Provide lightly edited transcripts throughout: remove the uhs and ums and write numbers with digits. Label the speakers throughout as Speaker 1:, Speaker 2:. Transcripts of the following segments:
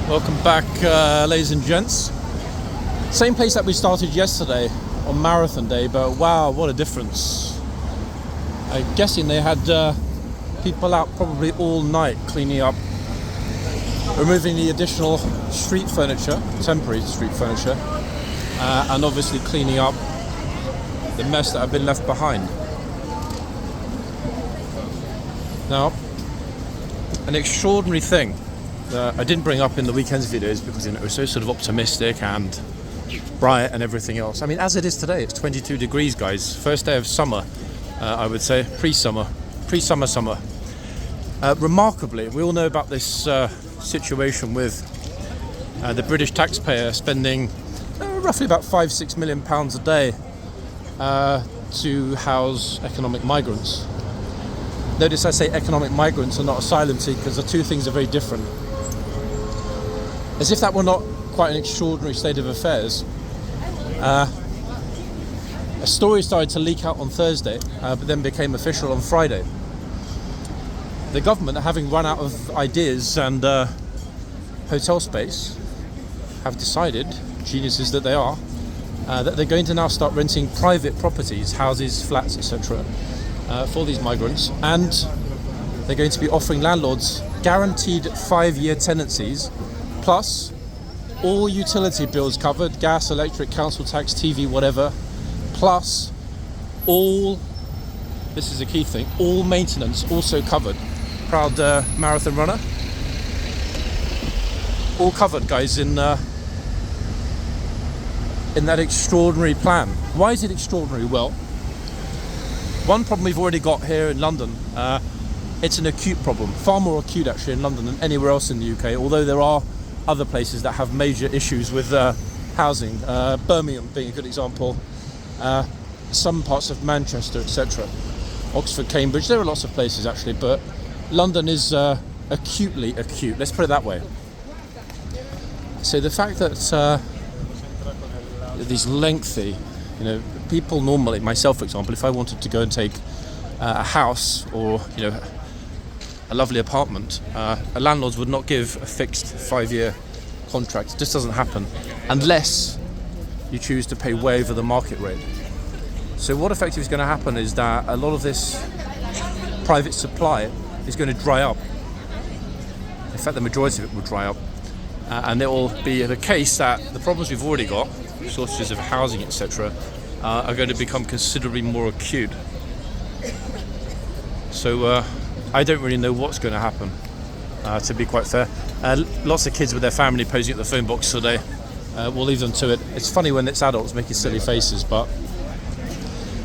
Speaker 1: Welcome back, ladies and gents. Same place that we started yesterday on Marathon Day, but wow, what a difference. I'm guessing they had people out probably all night cleaning up, removing the additional street furniture, temporary street furniture, and obviously cleaning up the mess that had been left behind. Now, an extraordinary thing that I didn't bring up in the weekend's videos because it was so sort of optimistic and bright and everything else. I mean, as it is today, it's 22 degrees, guys. First day of summer, I would say, pre-summer. Remarkably, we all know about this situation with the British taxpayer spending roughly about £5-6 million a day to house economic migrants. Notice I say economic migrants and not asylum seekers. The two things are very different. As if that were not quite an extraordinary state of affairs, a story started to leak out on Thursday, but then became official on Friday. The government, having run out of ideas and hotel space, have decided, geniuses that they are, that they're going to now start renting private properties, houses, flats, etc., for these migrants, and they're going to be offering landlords guaranteed 5-year tenancies, plus all utility bills covered, gas, electric, council tax, TV, whatever, plus all, this is a key thing, all maintenance also covered. Proud marathon runner. All covered, guys, in that extraordinary plan. Why is it extraordinary? Well, one problem we've already got here in London, it's an acute problem, far more acute actually in London than anywhere else in the UK, although there are other places that have major issues with housing, Birmingham being a good example, some parts of Manchester, etc., Oxford, Cambridge, there are lots of places actually, but London is acutely acute, let's put it that way. So the fact that these lengthy, people normally, myself for example, if I wanted to go and take a house or, a lovely apartment, landlords would not give a fixed 5-year contract. It just doesn't happen unless you choose to pay way over the market rate. So what effectively is going to happen is that a lot of this private supply is going to dry up. In fact, the majority of it will dry up. And it will be the case that the problems we've already got, shortages of housing, etc., are going to become considerably more acute. So I don't really know what's going to happen, to be quite fair. Lots of kids with their family posing at the phone box today. We'll leave them to it. It's funny when it's adults making silly faces, but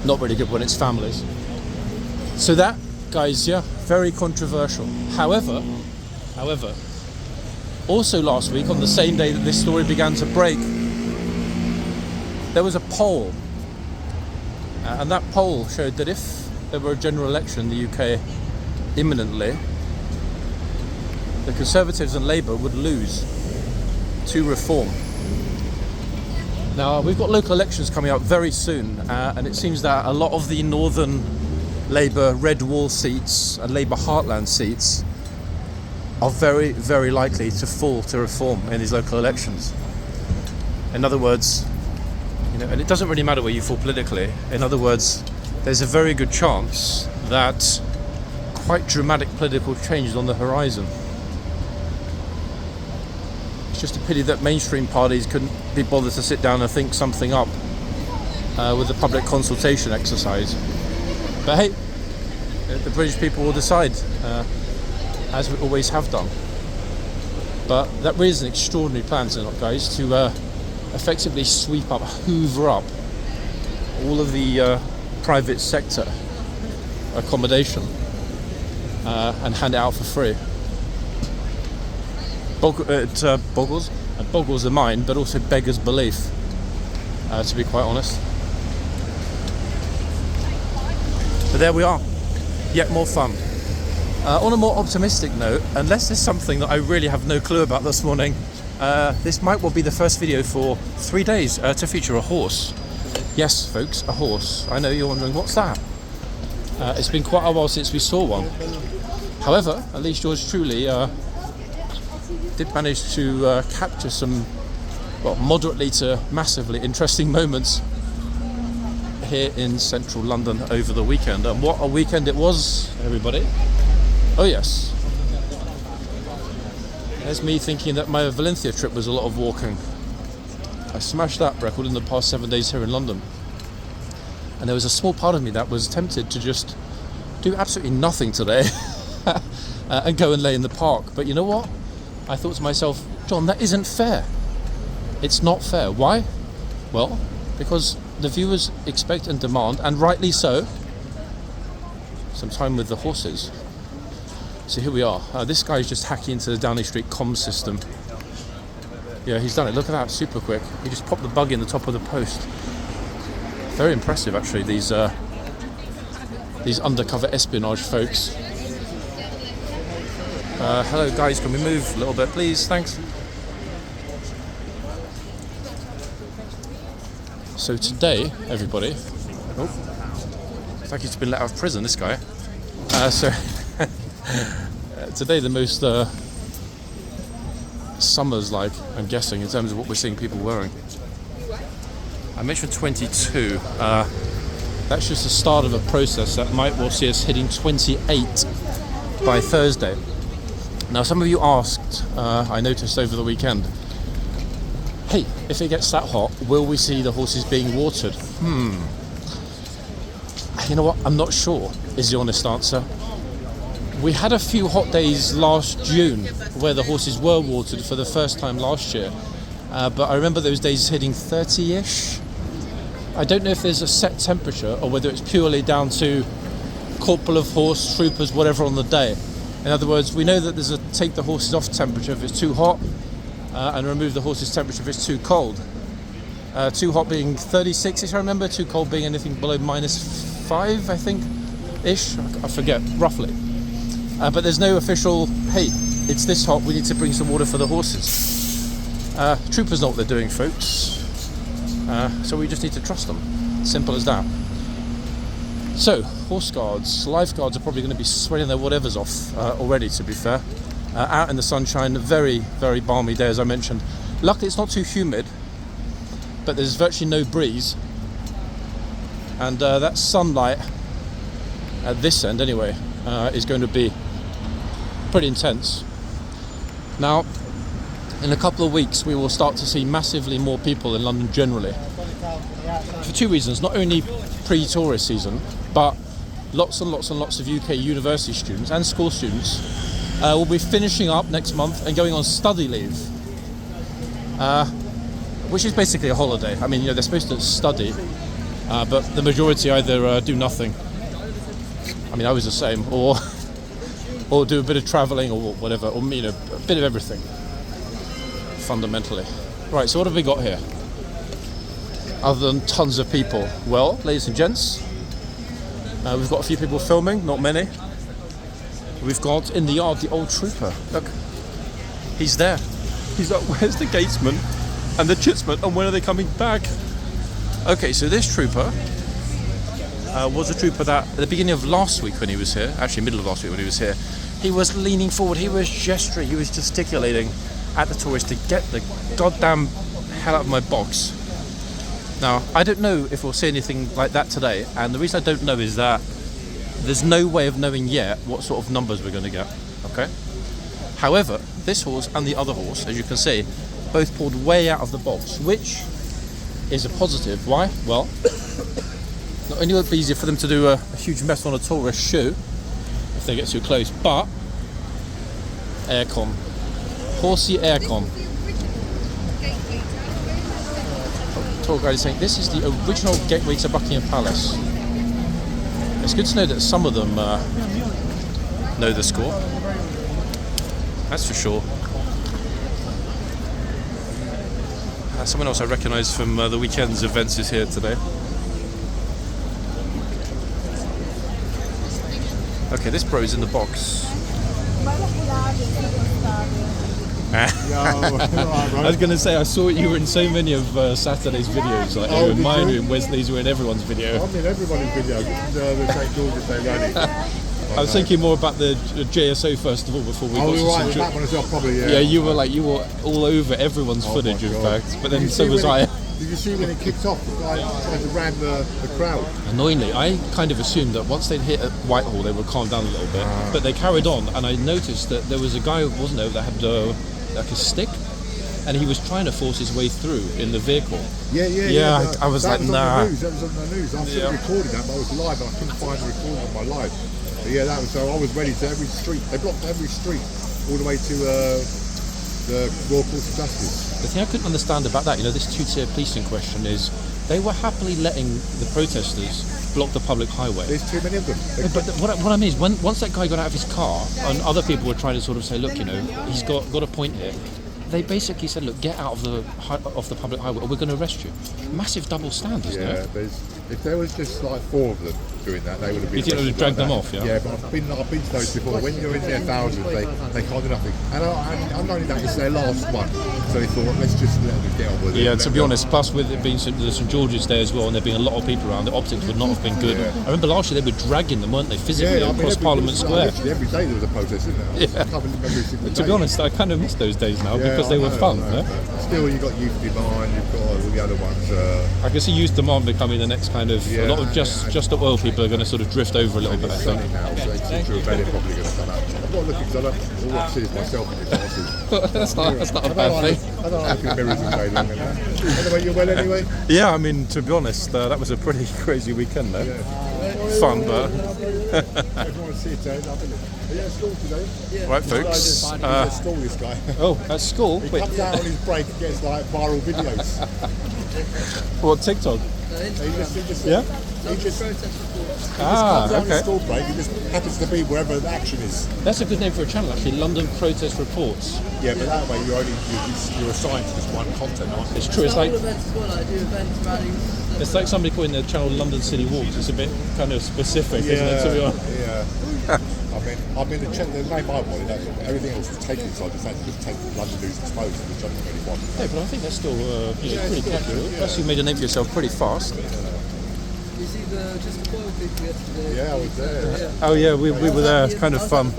Speaker 1: not really good when it's families. So that, guys, yeah, very controversial. However, also last week, on the same day that this story began to break, there was a poll. And that poll showed that if there were a general election in the UK imminently, the Conservatives and Labour would lose to Reform. Now, we've got local elections coming up very soon, and it seems that a lot of the northern Labour red wall seats and Labour heartland seats are very, very likely to fall to Reform in these local elections. In other words, and it doesn't really matter where you fall politically. In other words, there's a very good chance that quite dramatic political change is on the horizon. It's just a pity that mainstream parties couldn't be bothered to sit down and think something up with the public consultation exercise. But hey, the British people will decide, as we always have done. But that really is an extraordinary plan, isn't it, guys, to effectively sweep up, hoover up all of the private sector accommodation and hand it out for free. It boggles the mind, but also beggars belief, to be quite honest. But there we are, yet more fun. On a more optimistic note, unless there's something that I really have no clue about this morning, this might well be the first video for 3 days to feature a horse. Yes, folks, a horse. I know you're wondering, what's that? It's been quite a while since we saw one. However, at least yours truly did manage to capture some, well, moderately to massively interesting moments here in central London over the weekend. And what a weekend it was, everybody. Oh yes. There's me thinking that my Valencia trip was a lot of walking. I smashed that record in the past 7 days here in London. And there was a small part of me that was tempted to just do absolutely nothing today and go and lay in the park. But you know what? I thought to myself, John, that isn't fair. It's not fair. Why? Well, because the viewers expect and demand, and rightly so, some time with the horses. So here we are. This guy's just hacking into the Downing Street comms system. Yeah, he's done it. Look at that, super quick. He just popped the bug in the top of the post. Very impressive, actually, these undercover espionage folks. Hello, guys. Can we move a little bit, please? Thanks. So today, everybody... Oh, it's like he's been let out of prison, this guy. Today, the most summer's like, I'm guessing, in terms of what we're seeing people wearing. I mentioned 22. That's just the start of a process that might well see us hitting 28 by Thursday. Now, some of you asked, I noticed over the weekend, hey, if it gets that hot, will we see the horses being watered? You know what? I'm not sure, is the honest answer. We had a few hot days last June where the horses were watered for the first time last year. But I remember those days hitting 30-ish. I don't know if there's a set temperature or whether it's purely down to corporal of horse, troopers, whatever on the day. In other words, we know that there's a take the horses off temperature if it's too hot and remove the horses temperature if it's too cold. Too hot being 36-ish, I remember. Too cold being anything below -5, I think, ish. I forget, roughly. But there's no official, hey, it's this hot, we need to bring some water for the horses. Troopers know what they're doing, folks. So we just need to trust them. Simple as that. So, horse guards, lifeguards are probably going to be sweating their whatevers off already, to be fair. Out in the sunshine, very, very balmy day, as I mentioned. Luckily, it's not too humid, but there's virtually no breeze. And that sunlight, at this end anyway, is going to be pretty intense. Now, in a couple of weeks, we will start to see massively more people in London generally. For two reasons, not only pre-tourist season, but lots and lots and lots of UK university students and school students will be finishing up next month and going on study leave, which is basically a holiday. I mean, you know, they're supposed to study, but the majority either do nothing. I mean, I was the same, or do a bit of travelling or whatever, or, you know, a bit of everything, fundamentally. Right, so what have we got here? Other than tons of people? Well, ladies and gents, we've got a few people filming, not many. We've got in the yard the old trooper. Look, he's there. He's like, where's the gatesman and the chitsman, and when are they coming back? Okay, so this trooper was a trooper that at the beginning of last week when he was here, actually middle of last week when he was here, he was leaning forward, he was gesturing, he was gesticulating at the tourists to get the goddamn hell out of my box. Now, I don't know if we'll see anything like that today, and the reason I don't know is that there's no way of knowing yet what sort of numbers we're going to get, okay? However, this horse and the other horse, as you can see, both pulled way out of the box, which is a positive. Why? Well, not only will it be easier for them to do a huge mess on a tourist shoe if they get too close, but aircon. Horsey aircon. Tour guide is saying this is the original gateway to Buckingham Palace. It's good to know that some of them know the score. That's for sure. Someone else I recognise from the weekend's events is here today. Okay, this bro's in the box. I was going to say, I saw you were in so many of Saturday's videos. Like, you were in mine, you were in Wesley's, you were in everyone's video.
Speaker 2: I'm in everybody's video. This is the St. George's Day rally.
Speaker 1: I was thinking more about the JSO first of all before we got to
Speaker 2: right, that one as well, probably, yeah.
Speaker 1: Yeah, you were all over everyone's footage, in fact, but then so was I.
Speaker 2: Did you see when it kicked off, the guy tried to ram the crowd?
Speaker 1: Annoyingly, I kind of assumed that once they'd hit at Whitehall, they would calm down a little bit, but they carried on, and I noticed that there was a guy, wasn't there, that had like a stick, and he was trying to force his way through in the vehicle.
Speaker 2: Yeah.
Speaker 1: I was like, nah.
Speaker 2: That was on the news. I was recording that, but I was live, and I couldn't find the recording on my live. But yeah, that was so. I was ready to every street. They blocked every street all the way to the Royal Court of Justice.
Speaker 1: The thing I couldn't understand about that, this two-tier policing question is, they were happily letting the protesters block the public highway.
Speaker 2: There's too many of them.
Speaker 1: But what I mean is, once that guy got out of his car, and other people were trying to sort of say, look, he's got a point here. They basically said, look, get out of the public highway, or we're going to arrest you. Massive double standard, isn't it?
Speaker 2: Yeah, if there was just like 4 of them doing that, they would have been.
Speaker 1: You think they would have dragged them off, yeah?
Speaker 2: Yeah, but I've been to those before. When you're in their thousands, they can't do nothing. And I'm not only that, it's their last one, so they thought, let's just let them get on with it.
Speaker 1: Yeah, to be honest, plus with it being the St George's Day as well, and there being a lot of people around, the optics would not have been good. I remember last year they were dragging them, weren't they, physically across Parliament Square?
Speaker 2: Literally every day there was a protest, isn't there?
Speaker 1: Yeah.
Speaker 2: I can't remember every single day.
Speaker 1: To be honest, I kind of miss those days now because they were fun.
Speaker 2: Still, you've got Youth Demand, you've got all the other ones.
Speaker 1: I can see Youth Demand becoming the next kind of. A lot of just the oil people are going to sort of drift over a little bit, I think.
Speaker 2: Now, so it's rebellion probably going to come out. I've got to look because I don't all I see is myself in the glasses.
Speaker 1: that's not a bad thing.
Speaker 2: I don't like looking in mirrors all day long. Anyway, you're well anyway?
Speaker 1: Yeah, I mean, to be honest, that was a pretty crazy weekend though. Fun, but.
Speaker 2: Everyone see it today. Are you at school today? Yeah.
Speaker 1: Right, folks.
Speaker 2: He's at school, this guy.
Speaker 1: Oh, at school?
Speaker 2: He comes out on his break and gets like viral videos.
Speaker 1: What, TikTok?
Speaker 2: He just comes out on his school break. He just happens to be wherever the action is.
Speaker 1: That's a good name for a channel, actually. London Protest Reports.
Speaker 2: Yeah, but that way you're assigned to just one content, aren't you?
Speaker 1: It's true. It's like
Speaker 3: events as well. I do events, rallies.
Speaker 1: It's like somebody calling their channel London City Walks. It's a bit kind of specific, isn't it? To be honest.
Speaker 2: Yeah. I mean, the name I wanted, everything else was taken, so I just had to just take London News Exposed, which I didn't really want.
Speaker 1: Yeah, but I think that's still pretty catchy. Plus, you made a name for yourself pretty fast.
Speaker 3: You see just the foil people yesterday?
Speaker 2: Yeah, I was there.
Speaker 1: Oh yeah, we were there. It's kind of fun.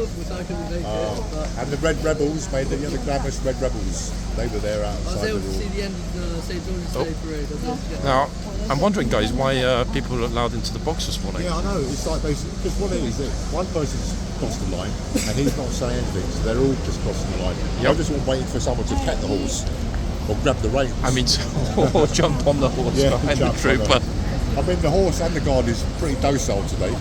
Speaker 2: And the Red Rebels made the glamorous Red Rebels. They were there outside.
Speaker 3: I was able to see the end of the St George's Day parade.
Speaker 1: Now, I'm wondering, guys, why people are allowed into the box this morning.
Speaker 2: Yeah, I know. It's like basically because what it is, one person's crossed the line and he's not saying anything, so they're all just crossing the line. They're just all waiting for someone to pet the horse or grab the reins.
Speaker 1: I mean, or jump on the horse behind the trooper.
Speaker 2: I mean, the horse and the guard is pretty docile today.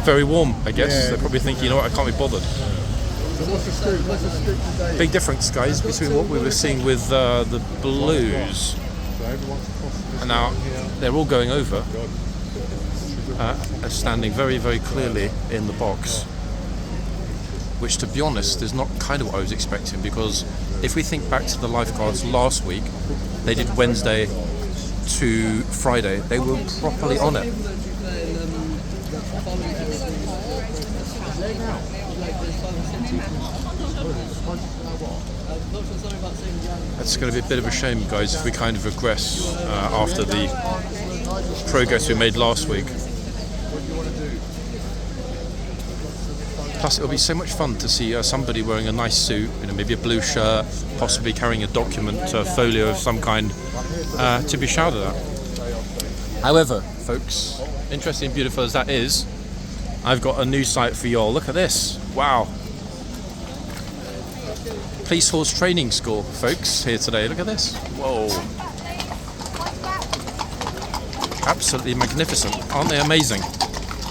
Speaker 1: Very warm, I guess. They're probably thinking, you know what, I can't be bothered.
Speaker 2: So what's the scoop? What's the scoop today?
Speaker 1: Big difference, guys, between what we were seeing with the Blues.
Speaker 2: So everyone's crossing this
Speaker 1: And now they're all going over, standing very, very clearly in the box. Which, to be honest, is not kind of what I was expecting, because if we think back to the lifeguards last week, they did Wednesday to Friday. They were properly on it. It's going to be a bit of a shame, guys, if we kind of regress after the progress we made last week. Plus, it'll be so much fun to see somebody wearing a nice suit, maybe a blue shirt, possibly carrying a document, folio of some kind, to be shouted at. However, folks, interesting and beautiful as that is, I've got a new sight for y'all. Look at this. Wow. Police Horse Training School, folks, here today. Look at this. Whoa. Absolutely magnificent. Aren't they amazing?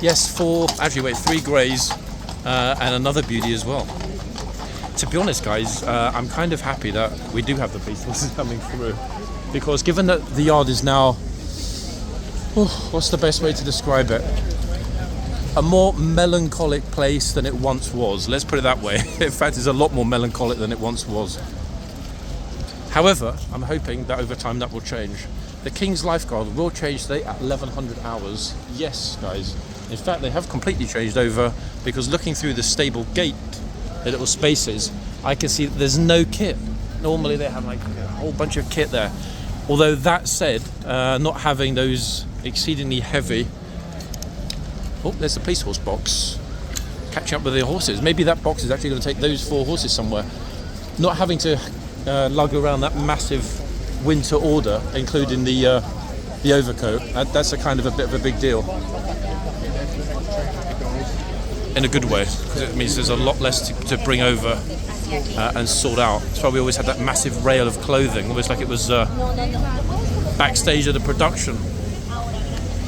Speaker 1: Yes, 3 greys and another beauty as well. To be honest, guys, I'm kind of happy that we do have the police horses coming through, because given that the yard is now, what's the best way to describe it? A more melancholic place than it once was. Let's put it that way. In fact, it's a lot more melancholic than it once was. However, I'm hoping that over time that will change. The King's Lifeguard will change today at 1100 hours. Yes, guys. In fact, they have completely changed over, because looking through the stable gate, the little spaces, I can see that there's no kit. Normally they have like a whole bunch of kit there. Although that said, not having those exceedingly heavy... Oh, there's the police horse box. catching up with their horses. Maybe that box is actually going to take those 4 horses somewhere. Not having to lug around that massive winter order, including the overcoat. That's a kind of a bit of a big deal. In a good way, because it means there's a lot less to bring over and sort out. That's why we always had that massive rail of clothing, almost like it was backstage of the production.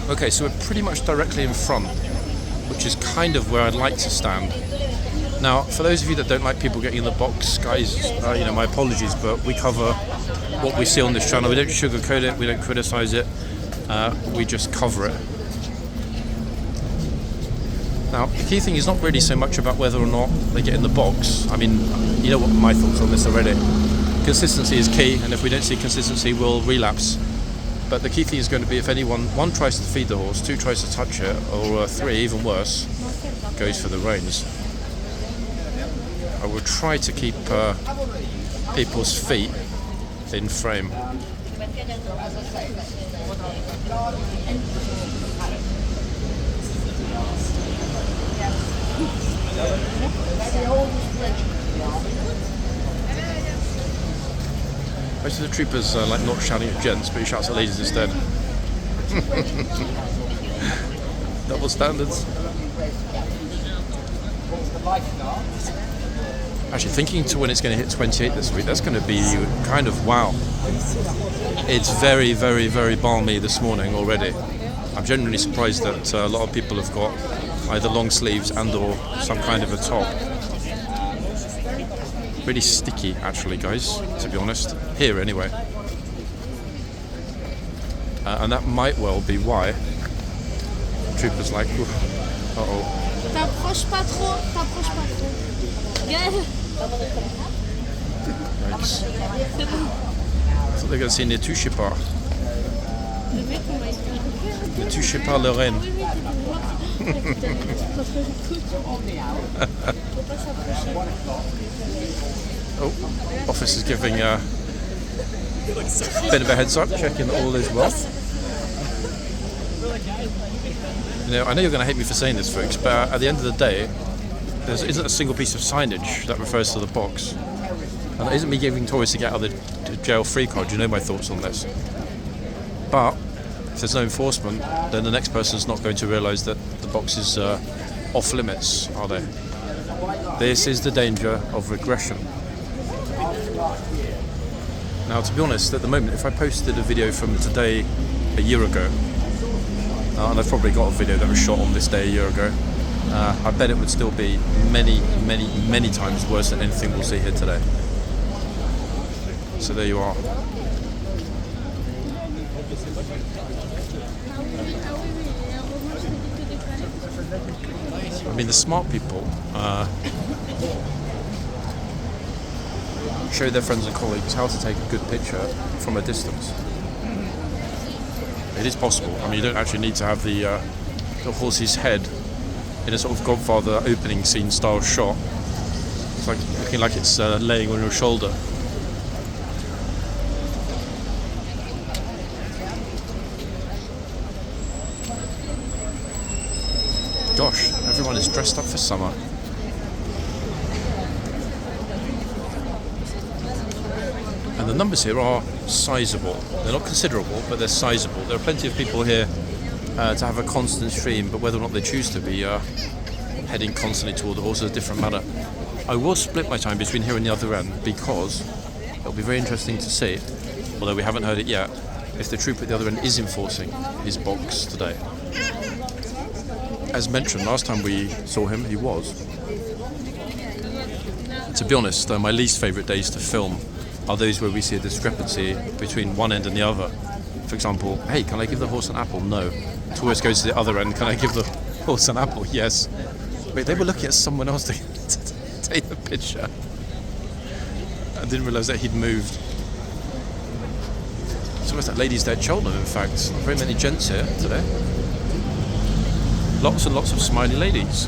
Speaker 1: Okay, so we're pretty much directly in front, which is kind of where I'd like to stand. Now, for those of you that don't like people getting in the box, guys, my apologies, but we cover what we see on this channel. We don't sugarcoat it, we don't criticize it, we just cover it. Now, the key thing is not really so much about whether or not they get in the box. I mean, you know what my thoughts on this already. Consistency is key, and if we don't see consistency, we'll relapse. But the key thing is going to be if anyone, 1 tries to feed the horse, 2 tries to touch it, or 3, even worse, goes for the reins. I will try to keep people's feet in frame. Most of the troopers like not shouting at gents, but he shouts at ladies instead. Double standards. Actually, thinking to when it's going to hit 28 this week, that's going to be kind of wow. It's very, very, very balmy this morning already. I'm genuinely surprised that a lot of people have got either long sleeves and or some kind of a top. Really sticky actually, guys, to be honest, here anyway. And that might well be why troopers like, uh-oh.
Speaker 4: T'approches pas trop, t'approches pas trop. Gaël.
Speaker 1: Yikes. I thought they were going to say ne touchez pas.
Speaker 4: Le mec, on m'a expliqué.
Speaker 1: Ne touchez pas le reine. Oh, officer's giving a bit of a heads up, checking that all is well. I know you're going to hate me for saying this, folks, but at the end of the day, there isn't a single piece of signage that refers to the box. And it isn't me giving tourists to get out of the jail free card. You know my thoughts on this. But if there's no enforcement, then the next person's not going to realise that the box is off limits, are they? This is the danger of regression. Now, to be honest, at the moment, if I posted a video from today a year ago, and I've probably got a video that was shot on this day a year ago, I bet it would still be many, many, many times worse than anything we'll see here today. So there you are. I mean, the smart people show their friends and colleagues how to take a good picture from a distance. It is possible. I mean, you don't actually need to have the horse's head in a sort of Godfather opening scene style shot. It's like looking like it's laying on your shoulder. Gosh, everyone is dressed up for summer. And the numbers here are sizable. They're not considerable, but they're sizable. There are plenty of people here to have a constant stream, but whether or not they choose to be heading constantly toward the horse is a different matter. I will split my time between here and the other end because it'll be very interesting to see, although we haven't heard it yet, if the troop at the other end is enforcing his box today. As mentioned, last time we saw him, he was. To be honest, my least favourite days to film are those where we see a discrepancy between one end and the other. For example, hey, can I give the horse an apple? No. Tourist goes to the other end, can I give the horse an apple? Yes. Wait, they were looking at someone else to take the picture. I didn't realise that he'd moved. It's almost like ladies' day at Cheltenham, in fact. Not very many gents here today. Lots and lots of smiley ladies.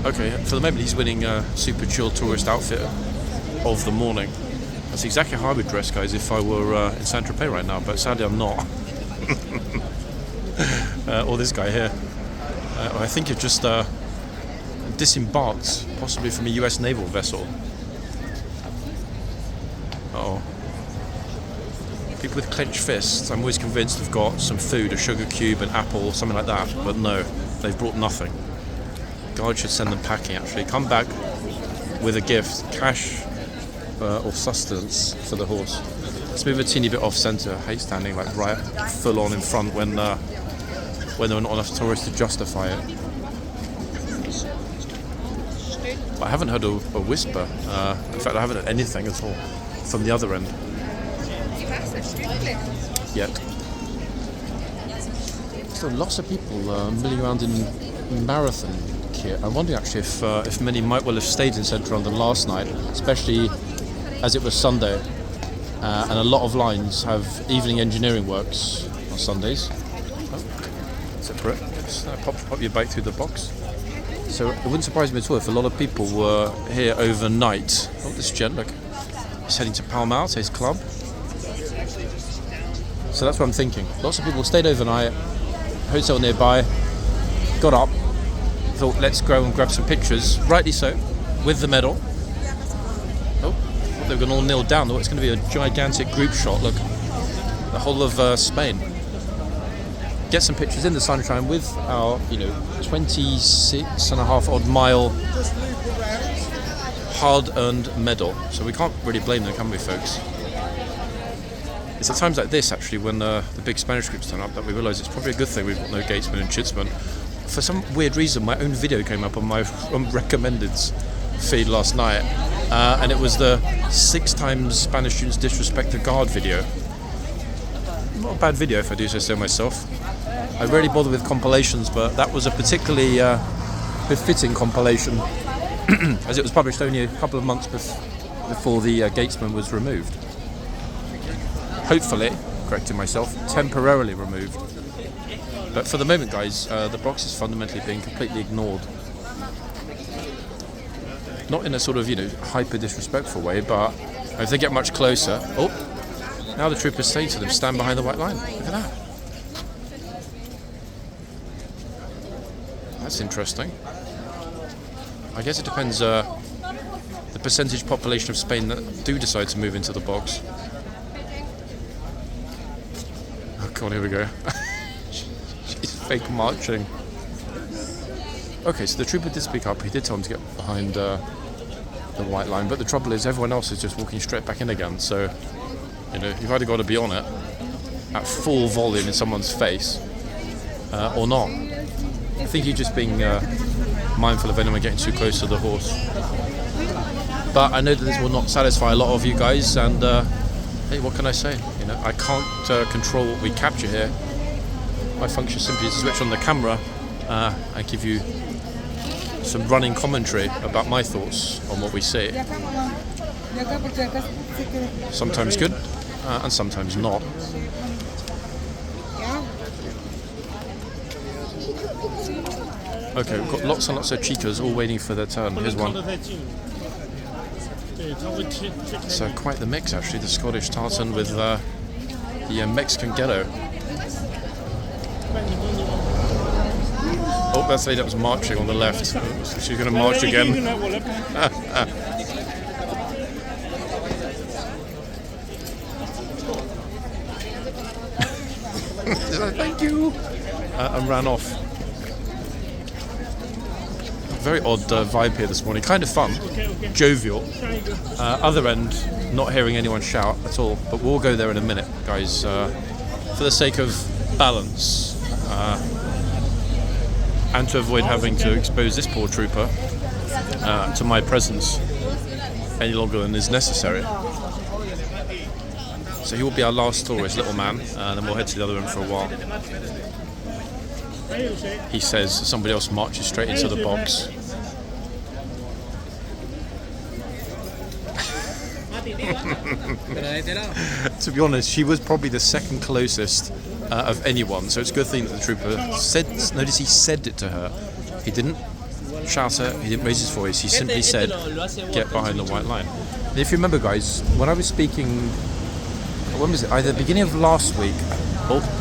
Speaker 1: Okay, for the moment he's winning Super Chill Tourist Outfit of the morning. That's exactly how I would dress, guys, if I were in Saint-Tropez right now, but sadly I'm not. Or this guy here. I think it just disembarked, possibly from a US naval vessel. Uh-oh. People with clenched fists, I'm always convinced they've got some food, a sugar cube, an apple, something like that, but no, they've brought nothing. God should send them packing, actually. Come back with a gift, cash or sustenance for the horse. Let's move a teeny bit off centre. I hate standing like right full on in front when there are not enough tourists to justify it. I haven't heard a whisper. In fact, I haven't heard anything at all from the other end yet. So lots of people milling around in marathon kit. I'm wondering actually if many might well have stayed in Central London last night, especially as it was Sunday, and a lot of lines have evening engineering works on Sundays. Oh, separate. Pop your bike through the box. So it wouldn't surprise me at all if a lot of people were here overnight. Oh, this gent, look, he's heading to Pall Mall, to his club. So that's what I'm thinking. Lots of people stayed overnight, hotel nearby, got up, thought let's go and grab some pictures, rightly so, with the medal. Oh, they're going to all kneel down. Oh, it's going to be a gigantic group shot, look. The whole of Spain. Get some pictures in the sunshine with our, 26 and a half odd mile hard-earned medal. So we can't really blame them, can we, folks? It's at times like this, actually, when the big Spanish groups turn up, that we realise it's probably a good thing we've got no gatesmen and chitsmen. For some weird reason, my own video came up on my recommendeds feed last night, and it was the 6 times Spanish students disrespect the guard video. Not a bad video, if I do say so myself. I rarely bother with compilations, but that was a particularly befitting compilation, as it was published only a couple of months before the gatesman was removed. Hopefully, correcting myself, temporarily removed. But for the moment, guys, the box is fundamentally being completely ignored. Not in a sort of, hyper disrespectful way, but if they get much closer... Oh, now the troopers say to them, stand behind the white line. Look at that. That's interesting. I guess it depends the percentage population of Spain that do decide to move into the box. Oh god, here we go. She's fake marching. Okay, so the trooper did speak up. He did tell him to get behind the white line, but the trouble is everyone else is just walking straight back in again. So, you've either got to be on it at full volume in someone's face or not. I think you're just being mindful of anyone getting too close to the horse. But I know that this will not satisfy a lot of you guys, and hey, what can I say? I can't control what we capture here. My function simply is to switch on the camera and give you some running commentary about my thoughts on what we see. Sometimes good, and sometimes not. Okay, we've got lots and lots of chicas all waiting for their turn. Here's one. It's quite the mix, actually, the Scottish tartan with the Mexican ghetto. Oh, that's the lady that was marching on the left. She's going to march again. Thank you. And ran off. Very odd vibe here this morning. Kind of fun, jovial. Other end, not hearing anyone shout at all. But we'll go there in a minute, guys. For the sake of balance, and to avoid having to expose this poor trooper to my presence any longer than is necessary. So he will be our last tourist, little man, and then we'll head to the other end for a while. He says somebody else marches straight into the box. To be honest, she was probably the second closest of anyone, so it's a good thing that the trooper said. Notice he said it to her. He didn't shout her, he didn't raise his voice, he simply said, get behind the white line. If you remember, guys, when I was speaking, when was it? Either the beginning of last week,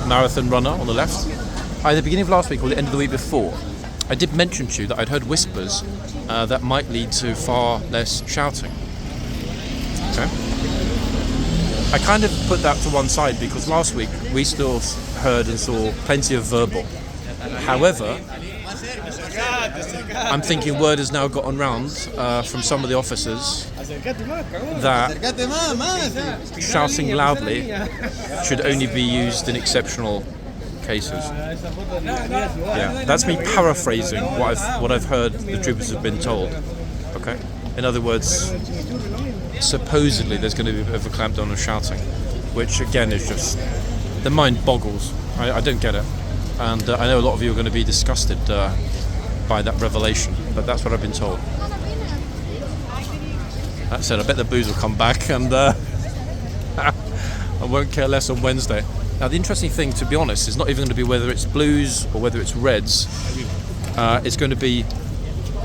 Speaker 1: marathon runner on the left, either the beginning of last week or the end of the week before, I did mention to you that I'd heard whispers that might lead to far less shouting. Okay. I kind of put that to one side because last week we still heard and saw plenty of verbal. However, I'm thinking word has now gotten round from some of the officers that shouting loudly should only be used in exceptional cases. Yeah, that's me paraphrasing what I've heard the troopers have been told. Okay, in other words, supposedly there's going to be a bit of a clampdown on shouting, which again is just, the mind boggles. I don't get it, and I know a lot of you are going to be disgusted by that revelation, but that's what I've been told. That said, I bet the booze will come back, and I won't care less on Wednesday. Now, the interesting thing, to be honest, is not even going to be whether it's blues or whether it's reds. It's going to be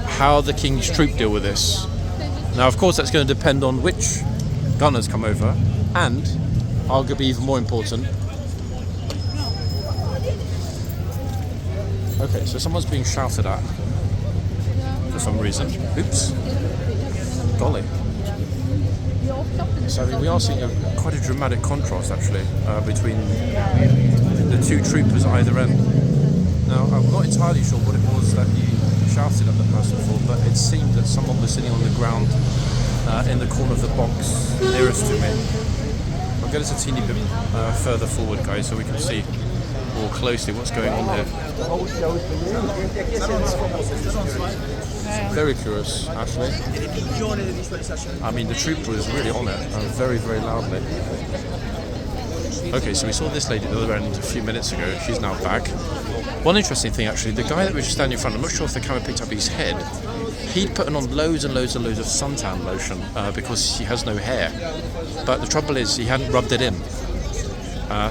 Speaker 1: how the King's troop deal with this. Now, of course, that's going to depend on which gunners come over, and, arguably even more important, okay, so someone's being shouted at for some reason. Oops. Golly. So we are seeing quite a dramatic contrast, actually, between the two troopers at either end. Now, I'm not entirely sure what it was that he shouted at the person for, but it seemed that someone was sitting on the ground in the corner of the box nearest to me. I'll get us a teeny bit further forward, guys, so we can see more closely what's going on here. Very curious, actually. I mean, the trooper was really on it, very, very loudly. Okay, so we saw this lady at the other end a few minutes ago. She's now back. One interesting thing, actually, the guy that was just standing in front, I'm not sure if the camera picked up his head. He'd put on loads and loads and loads of suntan lotion because he has no hair. But the trouble is, he hadn't rubbed it in.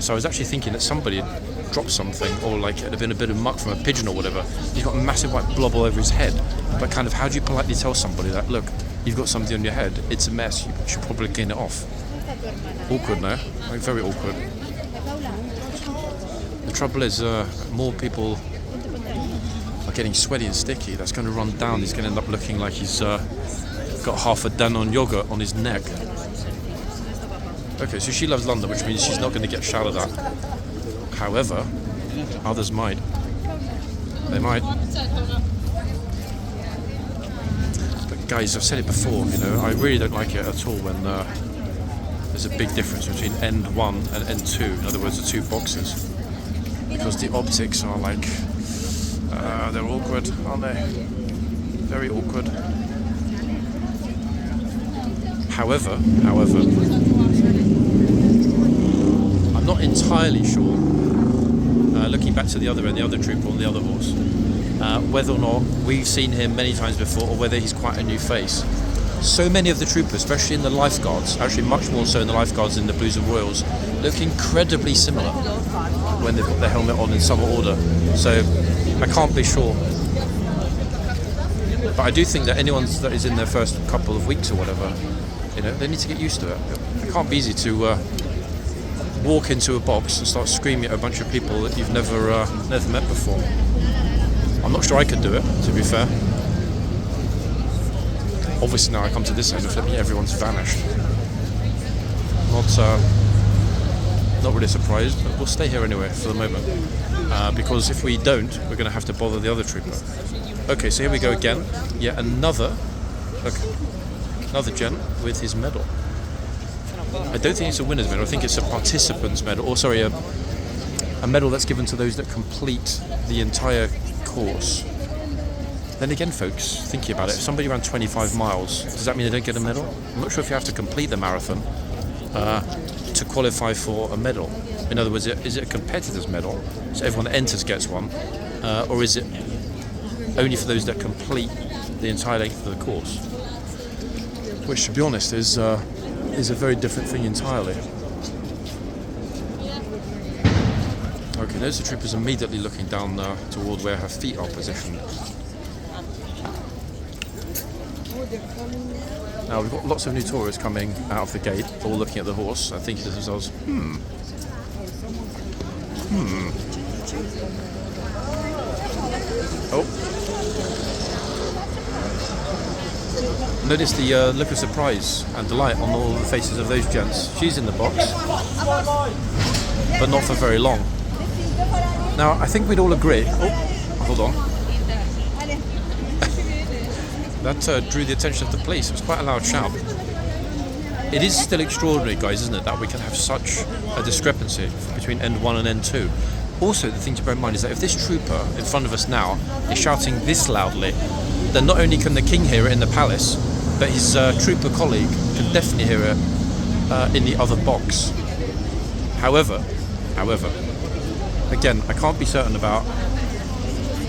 Speaker 1: So I was actually thinking that somebody had dropped something, or like it had been a bit of muck from a pigeon or whatever. He's got a massive white blob all over his head. But kind of, how do you politely tell somebody that, look, you've got something on your head, it's a mess, you should probably clean it off? Awkward, no? Like, very awkward. The trouble is, more people are getting sweaty and sticky. That's going to run down. He's going to end up looking like he's got half a Danone yogurt on his neck. Okay, so she loves London, which means she's not going to get shouted at. However, others might. They might. But guys, I've said it before, you know, I really don't like it at all when there's a big difference between end 1 and end 2. In other words, the two boxes. Because the optics are like, they're awkward, aren't they? Very awkward. However, I'm not entirely sure, looking back to the other end, the other trooper on the other horse, whether or not we've seen him many times before or whether he's quite a new face. So many of the troopers, especially in the lifeguards, actually much more so in the lifeguards than the Blues and Royals, look incredibly similar when they've got their helmet on in some order. So I can't be sure. But I do think that anyone that is in their first couple of weeks or whatever, you know, they need to get used to it. It can't be easy to walk into a box and start screaming at a bunch of people that you've never met before. I'm not sure I could do it, to be fair. Obviously now I come to this end of flipping, everyone's vanished. Not really surprised, but we'll stay here anyway for the moment. Because if we don't, we're going to have to bother the other trooper. Okay, so here we go again. Yet another gent with his medal. I don't think it's a winner's medal, I think it's a participant's medal, or sorry, a medal that's given to those that complete the entire course. Then again, folks, thinking about it, if somebody ran 25 miles, does that mean they don't get a medal? I'm not sure if you have to complete the marathon to qualify for a medal. In other words, is it a competitor's medal, so everyone that enters gets one, or is it only for those that complete the entire length of the course? Which, to be honest, is a very different thing entirely. Okay, there's the troopers immediately looking down toward where her feet are positioned. Now we've got lots of new tourists coming out of the gate, all looking at the horse and thinking to themselves, Oh. Notice the look of surprise and delight on all the faces of those gents. She's in the box, but not for very long. Now, I think we'd all agree... Oh, hold on. That drew the attention of the police. It was quite a loud shout. It is still extraordinary, guys, isn't it, that we can have such a discrepancy between end 1 and end 2. Also, the thing to bear in mind is that if this trooper in front of us now is shouting this loudly, then not only can the king hear it in the palace, but his trooper colleague can definitely hear it in the other box. However, again, I can't be certain about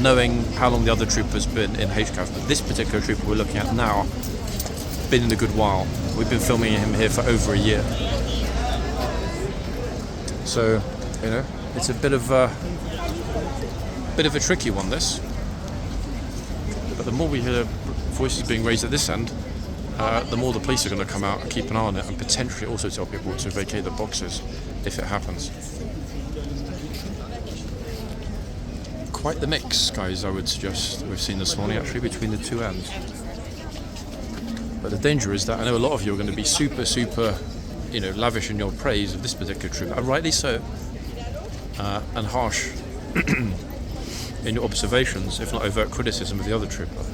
Speaker 1: knowing how long the other trooper's been in HCAV, but this particular trooper we're looking at now, been in a good while. We've been filming him here for over a year. So, you know, it's a bit of a tricky one, this. But the more we hear voices being raised at this end, the more the police are going to come out and keep an eye on it, and potentially also tell people to vacate the boxes if it happens. Quite the mix, guys, I would suggest we've seen this morning, actually, between the two ends. But the danger is that I know a lot of you are going to be super, you know, lavish in your praise of this particular troop, and rightly so, and harsh in your observations, if not overt criticism of the other trooper.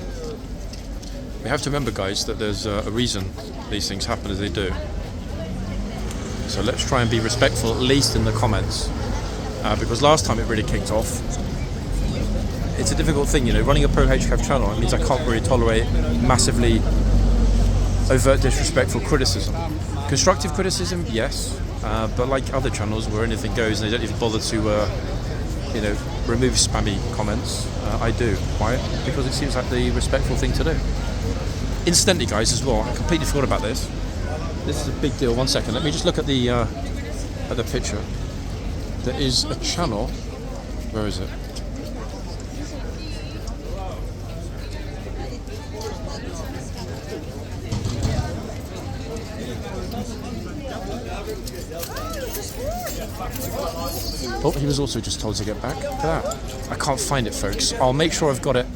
Speaker 1: We have to remember, guys, that there's a reason these things happen as they do. So let's try and be respectful, at least in the comments, because last time it really kicked off. It's a difficult thing, you know, running a pro HCAV channel. It means I can't really tolerate massively overt disrespectful criticism. Constructive criticism, yes, but like other channels where anything goes and they don't even bother to, you know, remove spammy comments, I do. Why? Because it seems like the respectful thing to do. Incidentally, guys, as well, I completely forgot about this. This is a big deal. 1 second, let me just look at the picture. There is a channel. Where is it? Oh, he was also just told to get back. Look at that. I can't find it, folks. I'll make sure I've got it.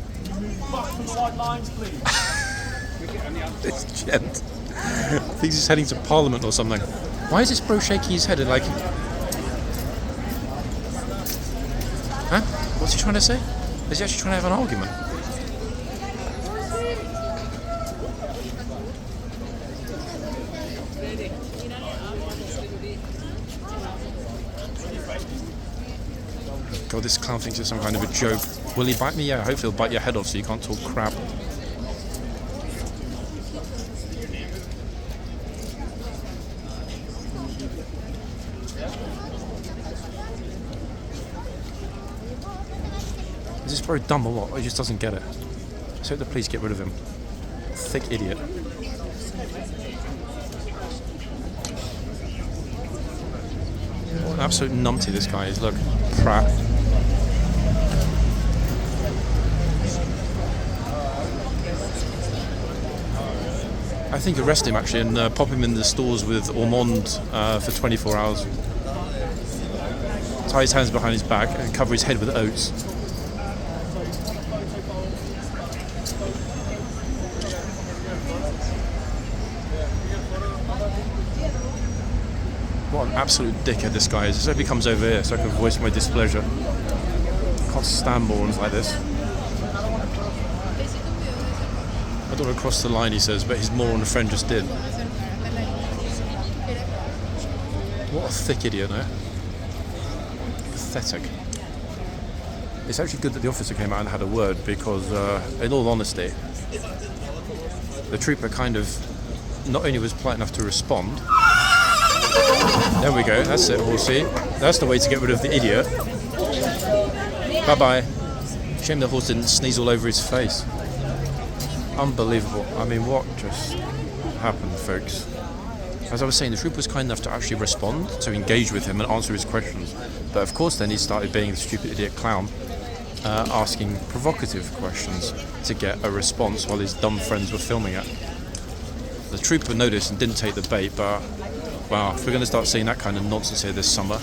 Speaker 1: This gent. I think he's heading to Parliament or something. Why is this bro shaking his head like... Huh? What's he trying to say? Is he actually trying to have an argument? God, this clown thinks it's some kind of a joke. Will he bite me? Yeah, hopefully he'll bite your head off so you can't talk crap. Is this bro dumb or what? Or he just doesn't get it? Let's hope the police get rid of him. Thick idiot. What an absolute numpty this guy is, look. Prat. I think arrest him actually and pop him in the stores with Ormond for 24 hours. Tie his hands behind his back and cover his head with oats. What an absolute dickhead this guy is. Let's hope he comes over here so I can voice my displeasure. I can't stand morons like this. I don't want to cross the line, he says, but his moron friend just did. What a thick idiot, no? Pathetic. It's actually good that the officer came out and had a word because, in all honesty, the trooper kind of not only was polite enough to respond. There we go, that's it, horsey. That's the way to get rid of the idiot. Bye-bye. Shame the horse didn't sneeze all over his face. Unbelievable. I mean, what just happened, folks? As I was saying, the trooper was kind enough to actually respond, to engage with him and answer his questions. But of course then he started being the stupid idiot clown asking provocative questions to get a response while his dumb friends were filming it. The trooper noticed and didn't take the bait, but wow, if we're going to start seeing that kind of nonsense here this summer,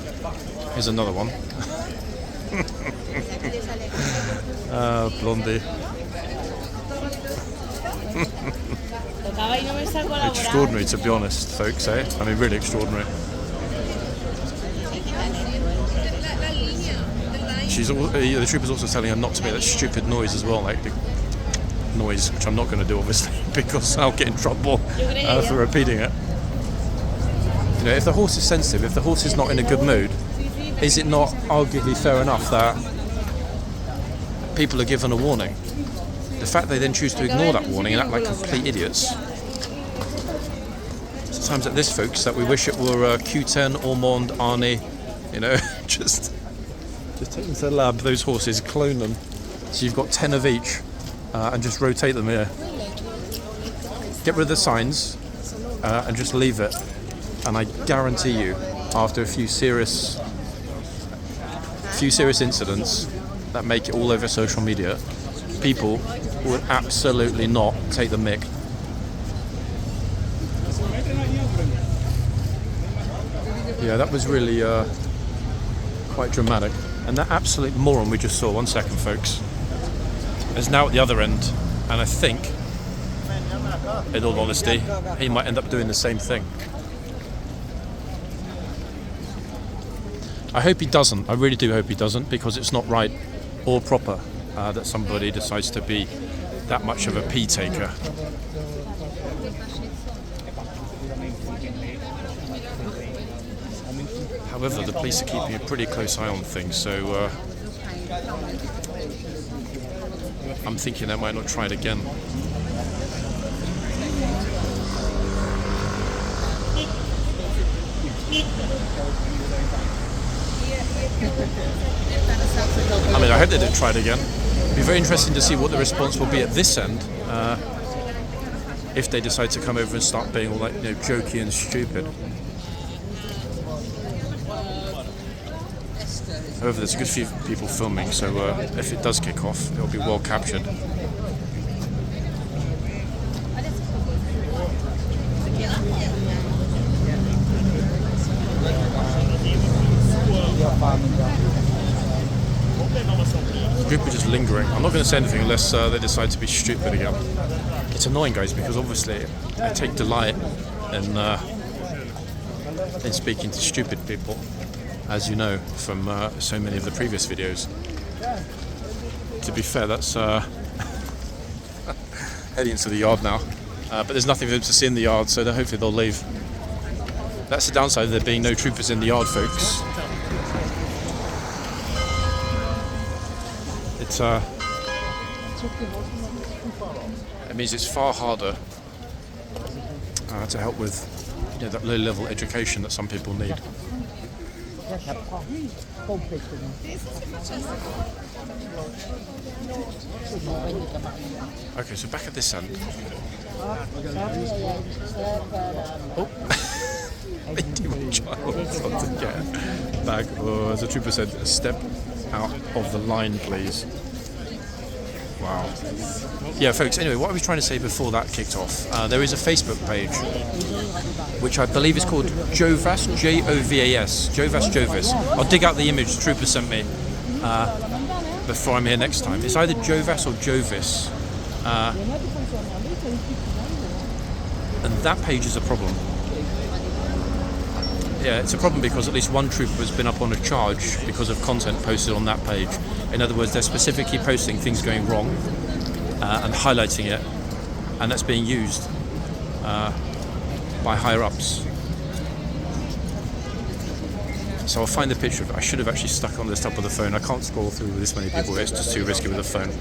Speaker 1: here's another one. Blondie. Extraordinary, to be honest, folks, eh? I mean, really extraordinary. The trooper's also telling her not to make that stupid noise as well, like the noise, which I'm not going to do, obviously, because I'll get in trouble for repeating it. You know, if the horse is sensitive, if the horse is not in a good mood, is it not arguably fair enough that people are given a warning? The fact they then choose to ignore that warning and act like complete idiots. Sometimes at this, folks, that we wish it were Q10, Ormond, Arnie, you know, just take them to the lab, those horses, clone them, so you've got 10 of each, and just rotate them here. Get rid of the signs, and just leave it. And I guarantee you, after a few serious incidents that make it all over social media, people would absolutely not take the mick. Yeah, that was really quite dramatic. And that absolute moron we just saw, 1 second folks, is now at the other end, and I think, in all honesty, he might end up doing the same thing. I hope he doesn't, I really do hope he doesn't, because it's not right or proper that somebody decides to be that much of a pee taker. However, the police are keeping a pretty close eye on things, so I'm thinking they might not try it again. I mean, I hope they don't try it again. It'll be very interesting to see what the response will be at this end, if they decide to come over and start being all like, you know, jokey and stupid. However, there's a good few people filming, so if it does kick off, it'll be well captured. The group are just lingering. I'm not going to say anything unless they decide to be stupid again. It's annoying, guys, because obviously I take delight in speaking to stupid people, as you know from so many of the previous videos. To be fair, that's heading into the yard now, but there's nothing for them to see in the yard, so hopefully they'll leave. That's the downside of there being no troopers in the yard, folks. It means it's far harder to help with, you know, that low-level education that some people need. Okay, so back at this end. Oh, child's got to get back. Oh, as the trooper said, step out of the line, please. Wow. Yeah, folks, anyway, what I was trying to say before that kicked off, there is a Facebook page which I believe is called Jovas, Jovas, Jovis. I'll dig out the image the trooper sent me before I'm here next time. It's either Jovas or Jovis. And that page is a problem. Yeah, it's a problem because at least one trooper has been up on a charge because of content posted on that page. In other words, they're specifically posting things going wrong and highlighting it, and that's being used by higher-ups. So I'll find the picture of it. I should have actually stuck on the top of the phone. I can't scroll through with this many people. It's just too risky with a phone.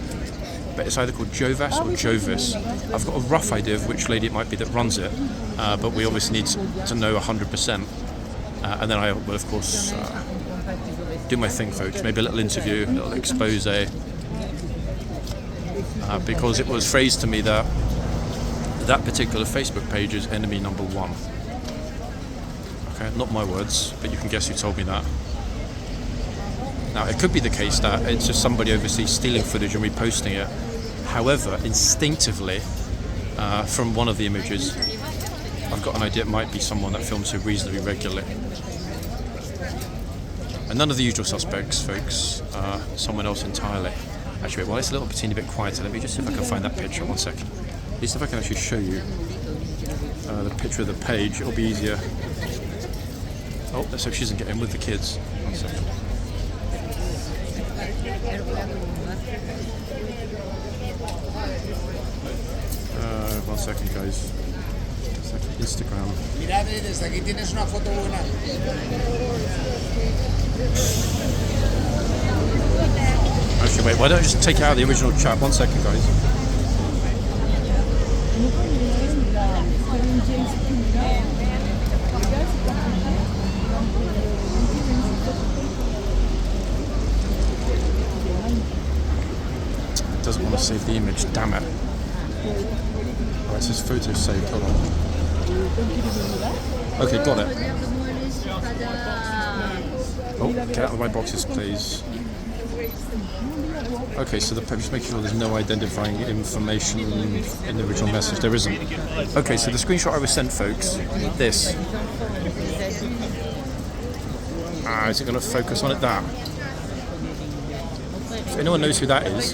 Speaker 1: But it's either called Jovas or Jovis. I've got a rough idea of which lady it might be that runs it, but we obviously need to know 100%. And then I will, of course, do my thing, folks. Maybe a little interview, a little expose. Because it was phrased to me that that particular Facebook page is enemy number 1. Okay, not my words, but you can guess who told me that. Now, it could be the case that it's just somebody overseas stealing footage and reposting it. However, instinctively, from one of the images, I've got an idea it might be someone that films here reasonably regularly. And none of the usual suspects, folks. Someone else entirely. Actually, while it's a little teeny bit quieter, let me just see if I can find that picture. 1 second. At least if I can actually show you the picture of the page, it'll be easier. Oh, let's hope she doesn't get in with the kids. 1 second. 1 second, guys. Instagram.
Speaker 5: Mira, desde aquí tienes una foto buena.
Speaker 1: Actually, wait, why don't I just take it out of the original chat? 1 second, guys. It doesn't want to save the image, damn it. Alright, it says photo saved, hold on. Okay, got it. Oh, get out of my boxes, please. Okay, so just make sure there's no identifying information in the original message. There isn't. Okay, so the screenshot I was sent, folks, this. Is it going to focus on it? That. If anyone knows who that is,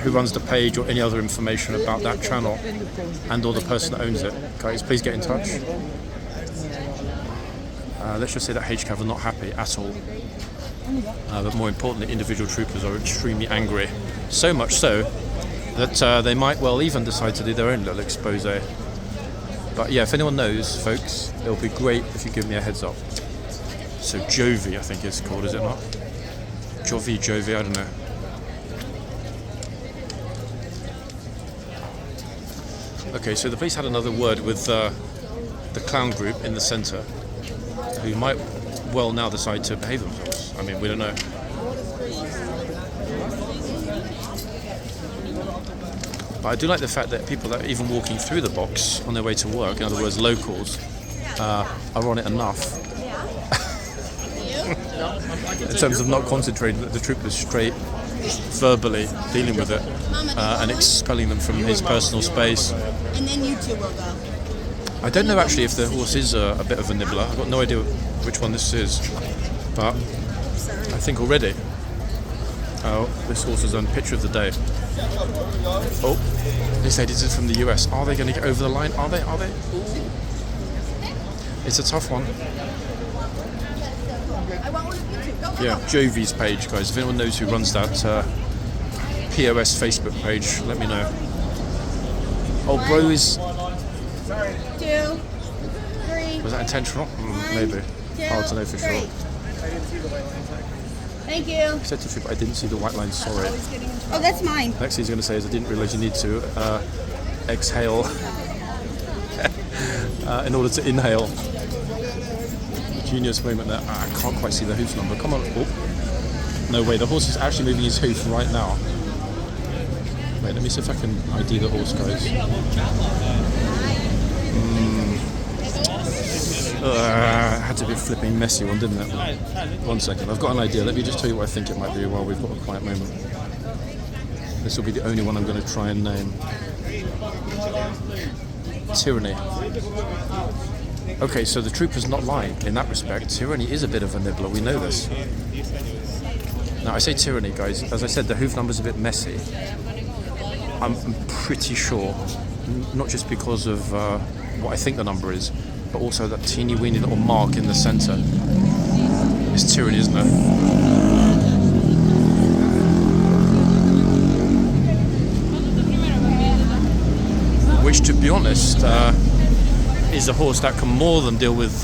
Speaker 1: who runs the page or any other information about that channel and or the person that owns it, guys, please get in touch. Let's just say that HCAV are not happy at all. But more importantly, individual troopers are extremely angry. So much so that they might well even decide to do their own little expose. But yeah, if anyone knows, folks, it'll be great if you give me a heads up. So Jovi, I think it's called, is it not? Jovi, I don't know. Okay, so the police had another word with the clown group in the centre, who might well now decide to behave themselves. I mean, we don't know. But I do like the fact that people that are even walking through the box on their way to work, in other words, locals, are on it enough. In terms of not concentrating, the troopers straight verbally dealing with it and expelling them from his personal space.
Speaker 6: And then you two will go.
Speaker 1: I don't know actually if the horse is a bit of a nibbler. I've got no idea which one this is, but I think already. Oh, this horse is on picture of the day. Oh, they say this is from the US. Are they going to get over the line? Are they? Ooh. It's a tough one. Yeah, Jovi's page, guys. If anyone knows who runs that POS Facebook page, let me know. Oh, bro is...
Speaker 6: 2, 3.
Speaker 1: Was that intentional? Maybe. Hard to know for sure.
Speaker 6: Thank you.
Speaker 1: He said to Troop, I didn't see the white line, sorry.
Speaker 6: Oh, that's mine.
Speaker 1: Next thing he's going to say is, I didn't realise you need to exhale in order to inhale. Genius moment there. I can't quite see the hoof number. Come on. Oh. No way, the horse is actually moving his hoof right now. Wait, let me see if I can ID the horse, guys. Had to be a flipping messy one, didn't it? 1 second, I've got an idea. Let me just tell you what I think it might be while we've got a quiet moment. This will be the only one I'm going to try and name. Tyranny. Okay, so the trooper's not lying in that respect. Tyranny is a bit of a nibbler, we know this. Now, I say tyranny, guys. As I said, the hoof number's a bit messy. I'm pretty sure, not just because of what I think the number is, but also that teeny weeny little mark in the centre. It's tyranny, isn't it? Which, to be honest, is a horse that can more than deal with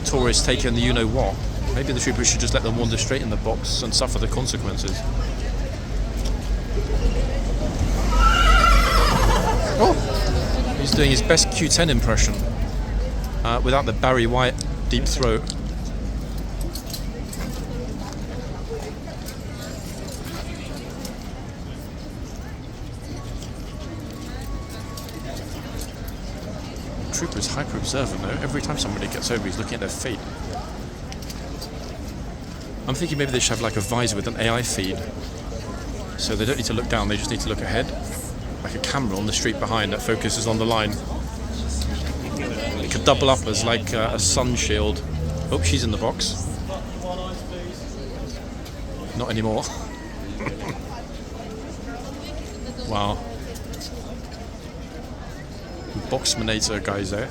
Speaker 1: tourists taking the you-know-what. Maybe the troopers should just let them wander straight in the box and suffer the consequences. Oh! He's doing his best Q10 impression without the Barry White deep throat. Trooper's hyper observant though. Every time somebody gets over, he's looking at their feet. I'm thinking maybe they should have like a visor with an AI feed. So they don't need to look down, they just need to look ahead. Like a camera on the street behind that focuses on the line. It could double up as like a sun shield. Oh, she's in the box. Not anymore. Wow. Boxmanator guys there.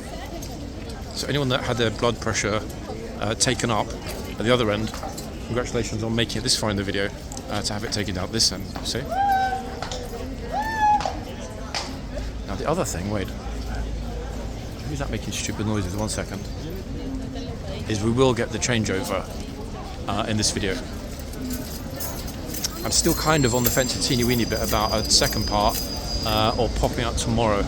Speaker 1: So anyone that had their blood pressure taken up at the other end, congratulations on making it this far in the video to have it taken down this end, see? Now the other thing, wait. Who's that making stupid noises? 1 second. Is we will get the changeover in this video. I'm still kind of on the fence a teeny weeny bit about a second part or popping up tomorrow.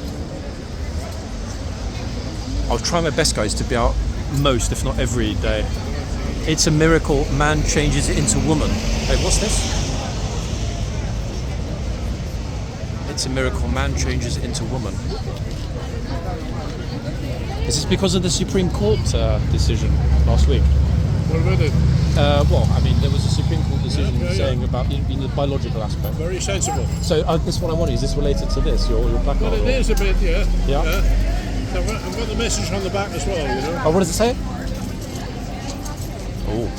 Speaker 1: I'll try my best, guys, to be out most, if not every day. It's a miracle man changes into woman. Hey, what's this? It's a miracle man changes into woman. Is this because of the Supreme Court decision last week?
Speaker 7: What about it?
Speaker 1: Well, I mean, there was a Supreme Court decision saying about the biological aspect.
Speaker 7: Very sensible.
Speaker 1: So this is what I want. Is this related to this, your placard?
Speaker 7: Well, it is a bit, yeah.
Speaker 1: Yeah?
Speaker 7: So I've got the message on the back as well, you know.
Speaker 1: Oh, what does it say? Oh,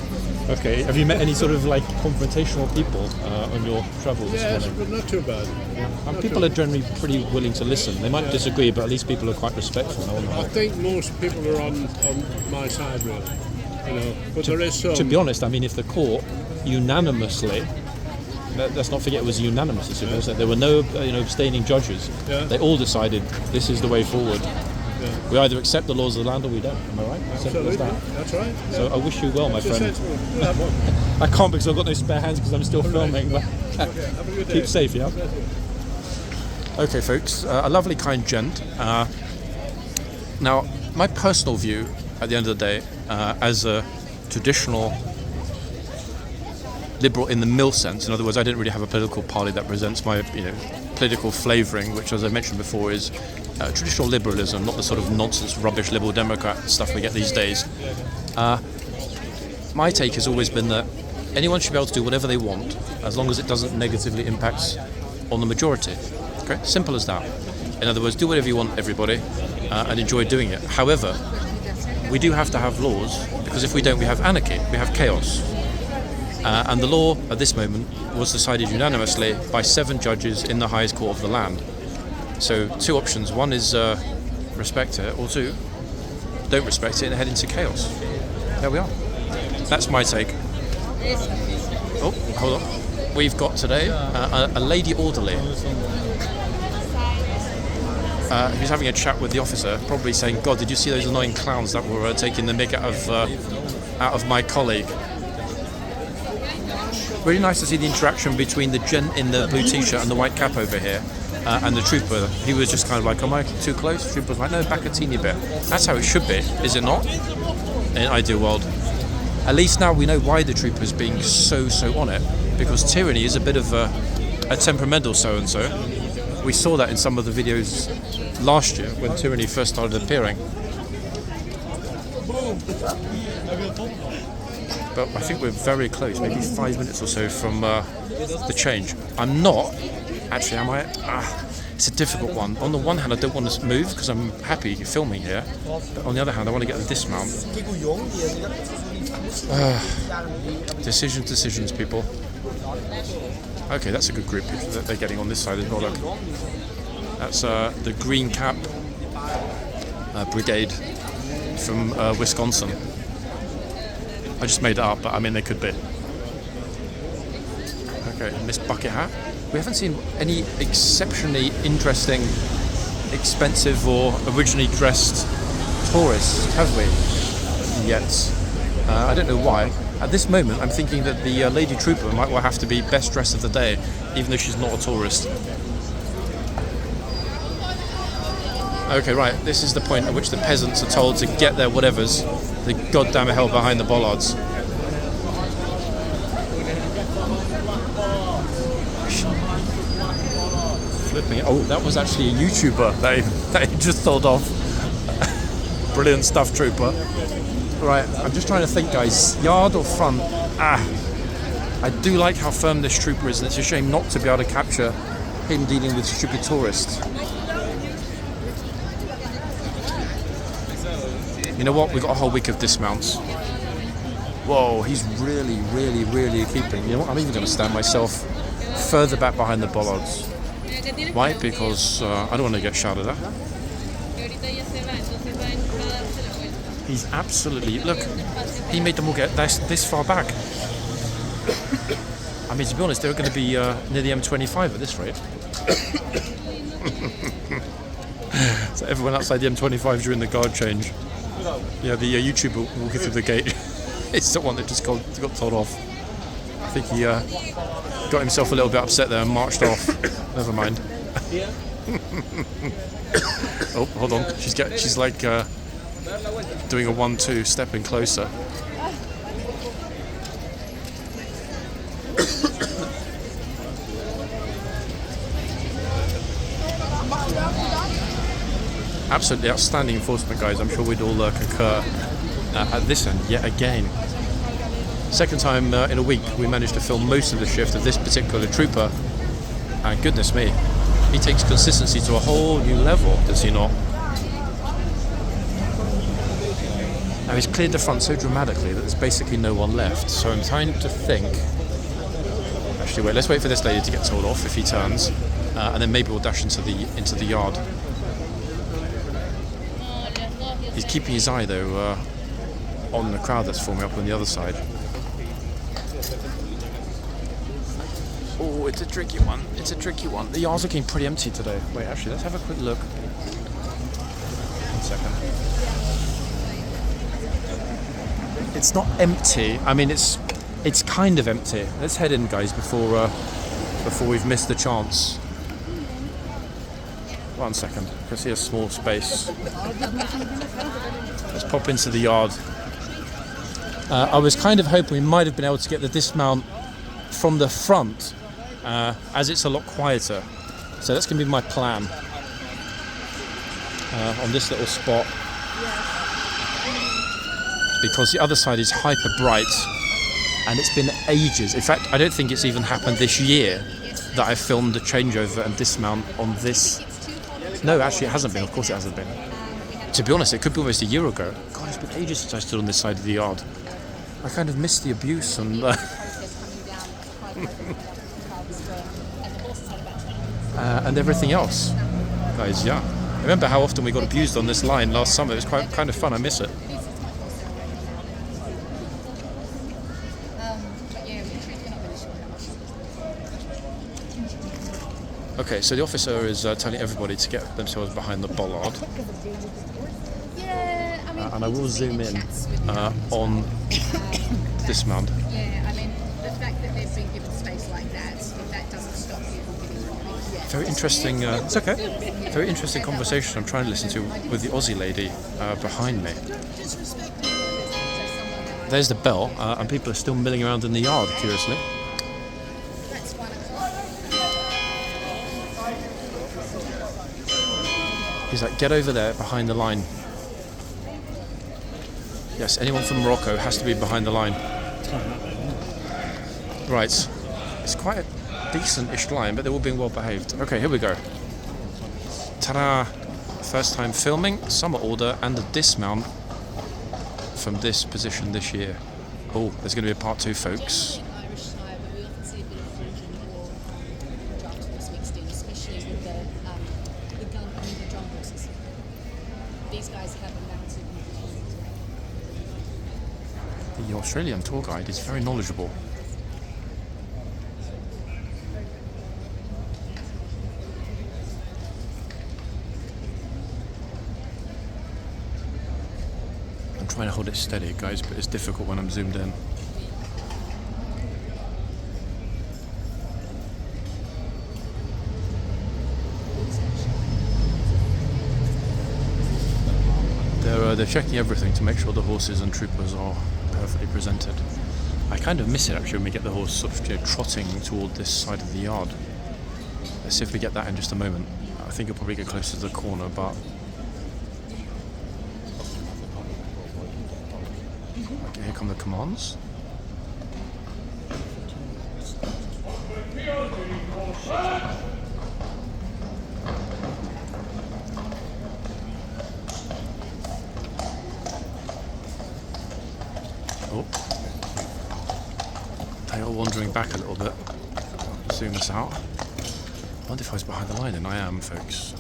Speaker 1: okay. Have you met any sort of like confrontational people on your travels this
Speaker 7: Yes,
Speaker 1: morning?
Speaker 7: but not too bad.
Speaker 1: People are generally pretty willing to listen. They might disagree, but at least people are quite respectful.
Speaker 7: I think most people are on my side, really. You know, but there is some.
Speaker 1: To be honest, I mean, if the court unanimously, let's not forget it was a unanimous decision, wasn't it? There were no abstaining judges.
Speaker 7: Yeah.
Speaker 1: They all decided this is the way forward.
Speaker 7: Yeah.
Speaker 1: We either accept the laws of the land or we don't. Am I right? Simple as that.
Speaker 7: That's right. Yeah.
Speaker 1: So I wish you well, my
Speaker 7: It's
Speaker 1: friend.
Speaker 7: sensible. We'll have one.
Speaker 1: I can't because I've got no spare hands because I'm still filming. But
Speaker 7: Have a good day.
Speaker 1: keep safe, yeah? Okay, folks, a lovely, kind gent. Now, my personal view, at the end of the day, as a traditional liberal in the mill sense, in other words, I didn't really have a political party that presents my, political flavouring, which, as I mentioned before, is traditional liberalism, not the sort of nonsense, rubbish liberal democrat stuff we get these days. My take has always been that anyone should be able to do whatever they want, as long as it doesn't negatively impact on the majority. Okay, simple as that. In other words, do whatever you want, everybody, and enjoy doing it. However, we do have to have laws, because if we don't, we have anarchy, we have chaos. And the law at this moment was decided unanimously by 7 judges in the highest court of the land. So 2 options. One is respect it, or 2, don't respect it and head into chaos. There we are. That's my take. Oh, hold on. We've got today a lady orderly who's having a chat with the officer, probably saying, "God, did you see those annoying clowns that were taking the mick out of my colleague?" Really nice to see the interaction between the gent in the blue t-shirt and the white cap over here and the trooper. He was just kind of like, "Am I too close?" The trooper was like, "No, back a teeny bit." That's how it should be, is it not? In an ideal world. At least now we know why the trooper's being so on it, because tyranny is a bit of a temperamental so-and-so. We saw that in some of the videos last year when tyranny first started appearing. But I think we're very close, maybe 5 minutes or so from the change. I'm not, actually, am I? It's a difficult one. On the one hand, I don't want to move because I'm happy filming here. But on the other hand, I want to get the dismount. Decisions, people. Okay, that's a good group that they're getting on this side as well. Look. That's the Green Cap Brigade from Wisconsin. I just made it up, but I mean they could be. Okay, Miss Bucket Hat. We haven't seen any exceptionally interesting, expensive or originally dressed tourists, have we? Yet. I don't know why. At this moment, I'm thinking that the lady trooper might well have to be best dressed of the day, even though she's not a tourist. Okay, right, this is the point at which the peasants are told to get their whatevers, the goddamn hell behind the bollards. Flipping it. Oh, that was actually a YouTuber that he just told off. Brilliant stuff, trooper. Right, I'm just trying to think, guys, yard or front? I do like how firm this trooper is, and it's a shame not to be able to capture him dealing with stupid tourists. You know what? We've got a whole week of dismounts. Whoa, he's really, really, really keeping. You know what? I'm even going to stand myself further back behind the bollards. Why? Because I don't want to get shouted at. He's absolutely... Look, he made them all get this far back. I mean, to be honest, they're going to be near the M25 at this rate. So everyone outside the M25 during the guard change. Yeah, the YouTuber walking through the gate. It's the one that just got told off. I think he got himself a little bit upset there and marched off. Never mind. Oh, hold on. She's like doing a 1-2, stepping closer. Absolutely outstanding enforcement, guys. I'm sure we'd all concur at this end yet again. Second time in a week we managed to film most of the shift of this particular trooper, and goodness me, he takes consistency to a whole new level, does he not? Now he's cleared the front so dramatically that there's basically no one left, so I'm trying to think. Actually, wait, let's wait for this lady to get told off if he turns, and then maybe we'll dash into the yard. He's keeping his eye though on the crowd that's forming up on the other side. Oh, it's a tricky one. It's a tricky one. The yard's looking pretty empty today. Wait, actually, let's have a quick look. 1 second. It's not empty. I mean, it's kind of empty. Let's head in, guys, before we've missed the chance. 1 second. I can see a small space. Let's pop into the yard. I was kind of hoping we might have been able to get the dismount from the front, as it's a lot quieter. So that's going to be my plan on this little spot, because the other side is hyper bright, and it's been ages. In fact, I don't think it's even happened this year that I've filmed a changeover and dismount on this. No, actually it hasn't been. Of course it hasn't been. To be honest, it could be almost a year ago. God, it's been ages since I stood on this side of the yard. I kind of missed the abuse and and everything else. Guys, yeah. I remember how often we got abused on this line last summer. It was quite kind of fun. I miss it. Okay, so the officer is telling everybody to get themselves behind the bollard. And I will zoom in on dismount.
Speaker 8: Yeah, I mean, the fact that they've been given space like that, if that doesn't stop you from getting...
Speaker 1: Very interesting, it's okay. Very interesting conversation I'm trying to listen to with the Aussie lady behind me. There's the bell, and people are still milling around in the yard, curiously. He's like, get over there behind the line. Yes, anyone from Morocco has to be behind the line. Right. It's quite a decent-ish line, but they're all being well behaved. Okay, here we go. Ta-da! First time filming, summer order, and a dismount from this position this year. Oh, there's going to be a part 2, folks. The Australian tour guide is very knowledgeable. I'm trying to hold it steady, guys, but it's difficult when I'm zoomed in. They're checking everything to make sure the horses and troopers are perfectly presented. I kind of miss it actually when we get the horse sort of trotting toward this side of the yard. Let's see if we get that in just a moment. I think it'll probably get closer to the corner, but... Okay, here come the commands. back a little bit. Zoom this out. I wonder if I was behind the line, and I am, folks.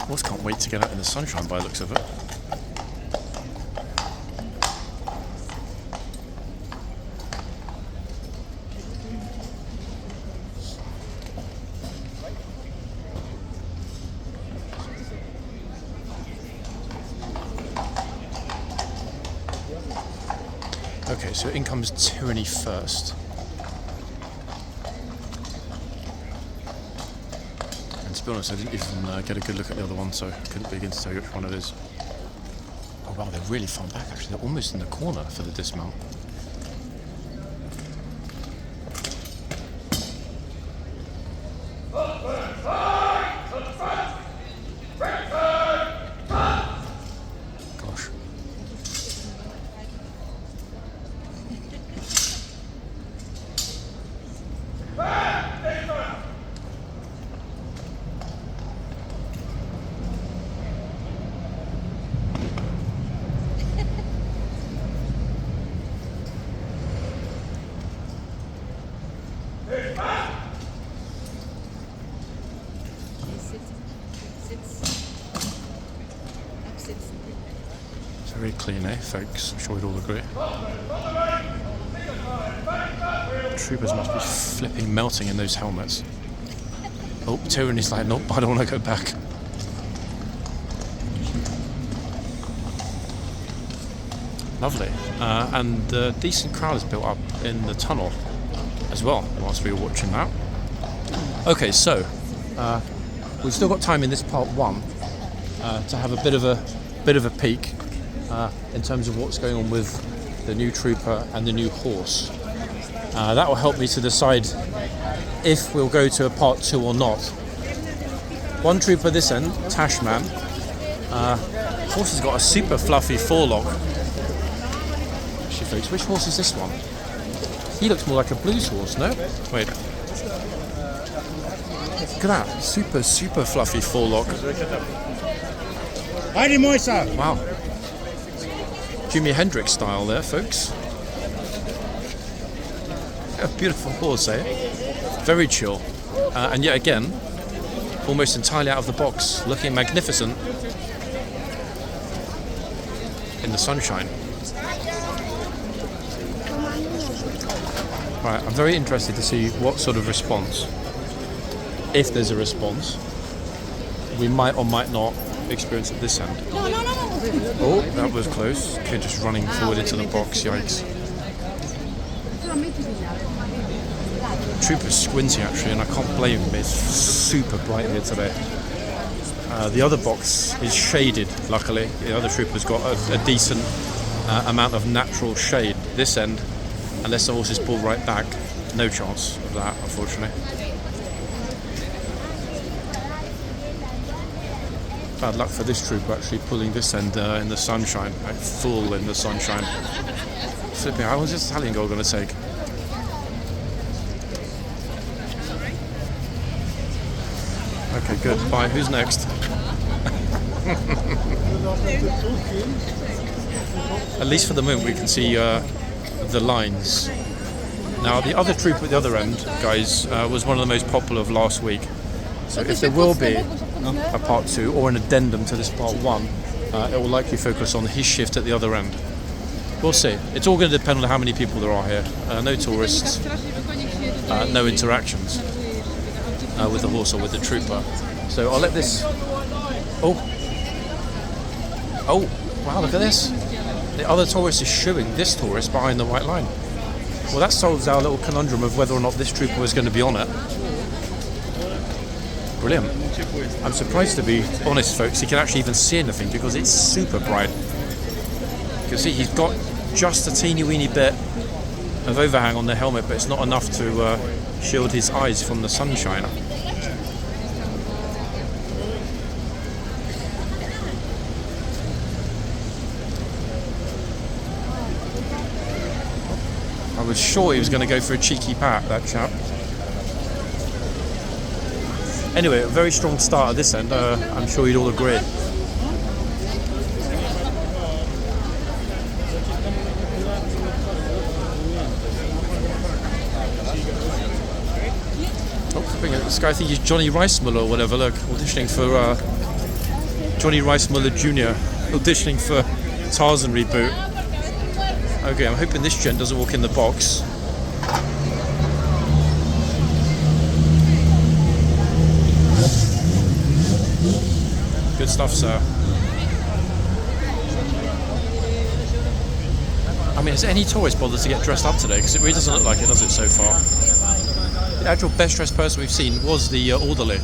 Speaker 1: Horse can't wait to get out in the sunshine by the looks of it. Okay, so in comes Tyranny first. And to be honest, I didn't even get a good look at the other one, so I couldn't begin to tell you which one it is. Oh wow, they're really far back actually. They're almost in the corner for the dismount. Gosh. Very clean, eh, folks? I'm sure we'd all agree. Troopers must be flipping melting in those helmets. Oh, Tyranny's like, nope, I don't want to go back. Lovely. And a decent crowd is built up in the tunnel as well, whilst we were watching that. Okay, so we've still got time in this part one to have a bit of a peek in terms of what's going on with the new trooper and the new horse. That will help me to decide if we'll go to a part 2 or not. One trooper this end, Tashman. Horse has got a super fluffy forelock. Actually, folks, which horse is this one? He looks more like a blues horse, no? Wait. Look at that, super fluffy forelock. Wow. Jimi Hendrix style there, folks. A beautiful horse, eh? Very chill. And yet again, almost entirely out of the box, looking magnificent in the sunshine. Right, I'm very interested to see what sort of response, if there's a response, we might or might not experience at this end. Oh, that was close. Kid just running forward into the box, yikes. Trooper's squinty actually, and I can't blame him, it's super bright here today. The other box is shaded, luckily. The other trooper's got a decent amount of natural shade. This end, unless the horse is pulled right back, no chance of that, unfortunately. Bad luck for this trooper actually pulling this end in the sunshine, like full in the sunshine. Flipping, how long is this Italian girl going to take? Okay, good. Bye. Who's next? At least for the moment we can see the lines. Now the other troop at the other end, guys, was one of the most popular of last week. So if there will be a part 2 or an addendum to this part 1, it will likely focus on his shift at the other end. We'll see. It's all going to depend on how many people there are here. No tourists, no interactions with the horse or with the trooper. So I'll let this... Oh, wow, look at this. The other tourist is shooing this tourist behind the white line. Well, that solves our little conundrum of whether or not this trooper was going to be on it. Brilliant. I'm surprised, to be honest, folks, he can actually even see anything because it's super bright. You can see he's got just a teeny weeny bit of overhang on the helmet, but it's not enough to shield his eyes from the sunshine. I was sure he was going to go for a cheeky pat, that chap. Anyway, a very strong start at this end, I'm sure you'd all agree. This guy, I think he's Johnny Ricemuller or whatever. Look, auditioning for Johnny Ricemuller Jr. auditioning for Tarzan reboot. Okay, I'm hoping this gent doesn't walk in the box. Good stuff, sir. I mean, has any tourist bothered to get dressed up today? Because it really doesn't look like it, does it, so far? The actual best dressed person we've seen was the orderly.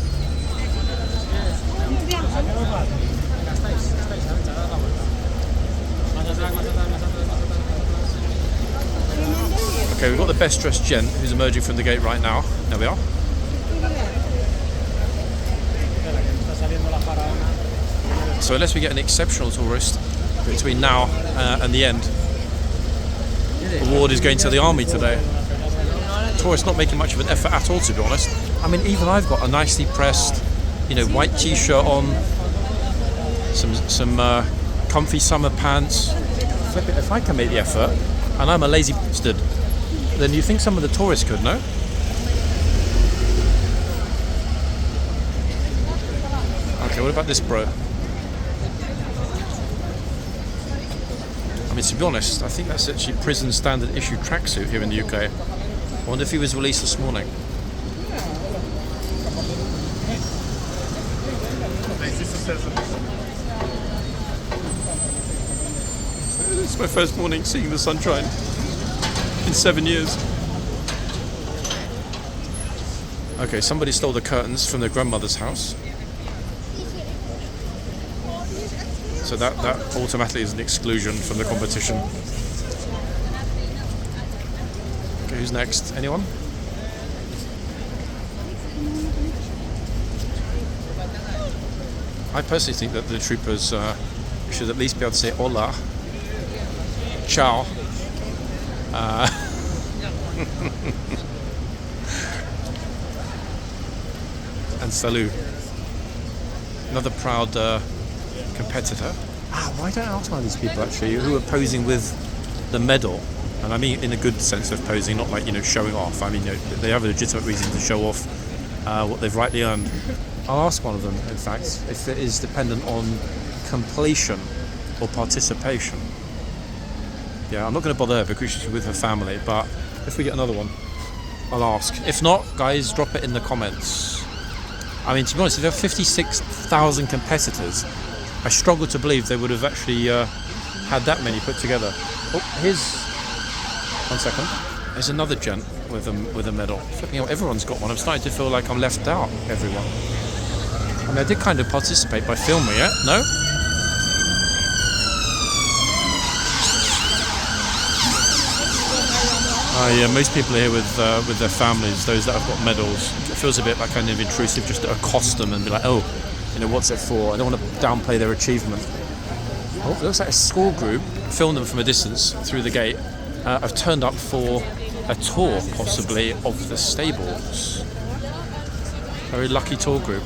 Speaker 1: Okay, we've got the best dressed gent who's emerging from the gate right now. There we are. So unless we get an exceptional tourist between now and the end, the award is going to the army today. Tourists not making much of an effort at all, to be honest. I mean, even I've got a nicely pressed, white t-shirt on, some comfy summer pants. If I can make the effort, and I'm a lazy bastard, then you think some of the tourists could, no? Okay, what about this bro? I mean, to be honest, I think that's actually prison standard issue tracksuit here in the UK. I wonder if he was released this morning. It's my first morning seeing the sunshine in 7 years. Okay, somebody stole the curtains from their grandmother's house. So that automatically is an exclusion from the competition. Okay, who's next? Anyone? I personally think that the troopers should at least be able to say hola, ciao, and salut. Another proud competitor. Why don't I ask one of these people actually who are posing with the medal, and I mean in a good sense of posing, not like showing off. I mean they have a legitimate reason to show off what they've rightly earned. I'll ask one of them, in fact, if it is dependent on completion or participation. Yeah, I'm not going to bother her because she's with her family, but if we get another one, I'll ask. If not, guys, drop it in the comments. I mean, to be honest, if there are 56,000 competitors, I struggle to believe they would have actually had that many put together. Oh, here's... One second. There's another gent with a medal. Flipping out, everyone's got one. I'm starting to feel like I'm left out, everyone. I mean, I did kind of participate by filming it, no? Yeah, most people are here with their families, those that have got medals. It feels a bit like kind of intrusive just to accost them and be like, oh, what's it for? I don't want to downplay their achievement. Oh, it looks like a school group, filmed them from a distance through the gate, have turned up for a tour, possibly, of the stables. Very lucky tour group.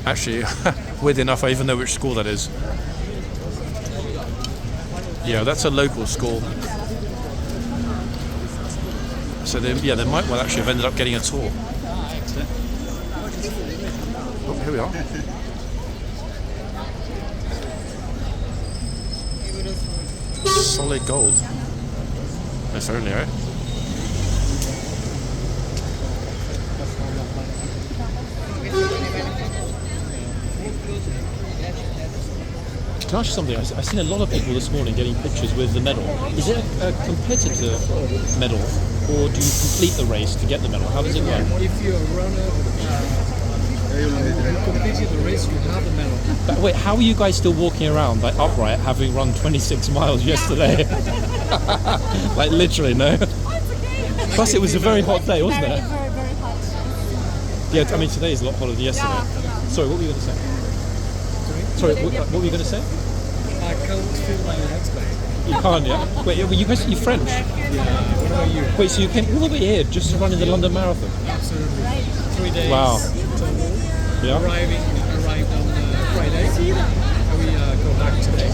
Speaker 1: Actually, weird enough, I even know which school that is. Yeah, that's a local school. So they might well actually have ended up getting a tour. Oh, here we are. Solid gold. If only, right? Can I ask you something? I've seen a lot of people this morning getting pictures with the medal. Is it a competitor medal, or do you complete the race to get the medal? How does it work?
Speaker 3: If you're a runner, you completed the race, you have the medal.
Speaker 1: But wait, how are you guys still walking around like upright, having run 26 miles yesterday? Like literally, no? Plus, it was a very hot day, wasn't it?
Speaker 4: Very, very hot.
Speaker 1: Yeah, I mean today is a lot hotter than yesterday.
Speaker 4: Yeah.
Speaker 1: Sorry, what were you going to say? Sorry, what were you going to say?
Speaker 3: I can't feel my legs back.
Speaker 1: You can't, yeah? Wait, you guys, you're French?
Speaker 3: Yeah, what about you?
Speaker 1: Wait, so you came all the way here just to run in the London Marathon?
Speaker 3: Absolutely. 3 days.
Speaker 1: Wow.
Speaker 3: Total.
Speaker 1: Yeah.
Speaker 3: Arrived on Friday. And we go back today.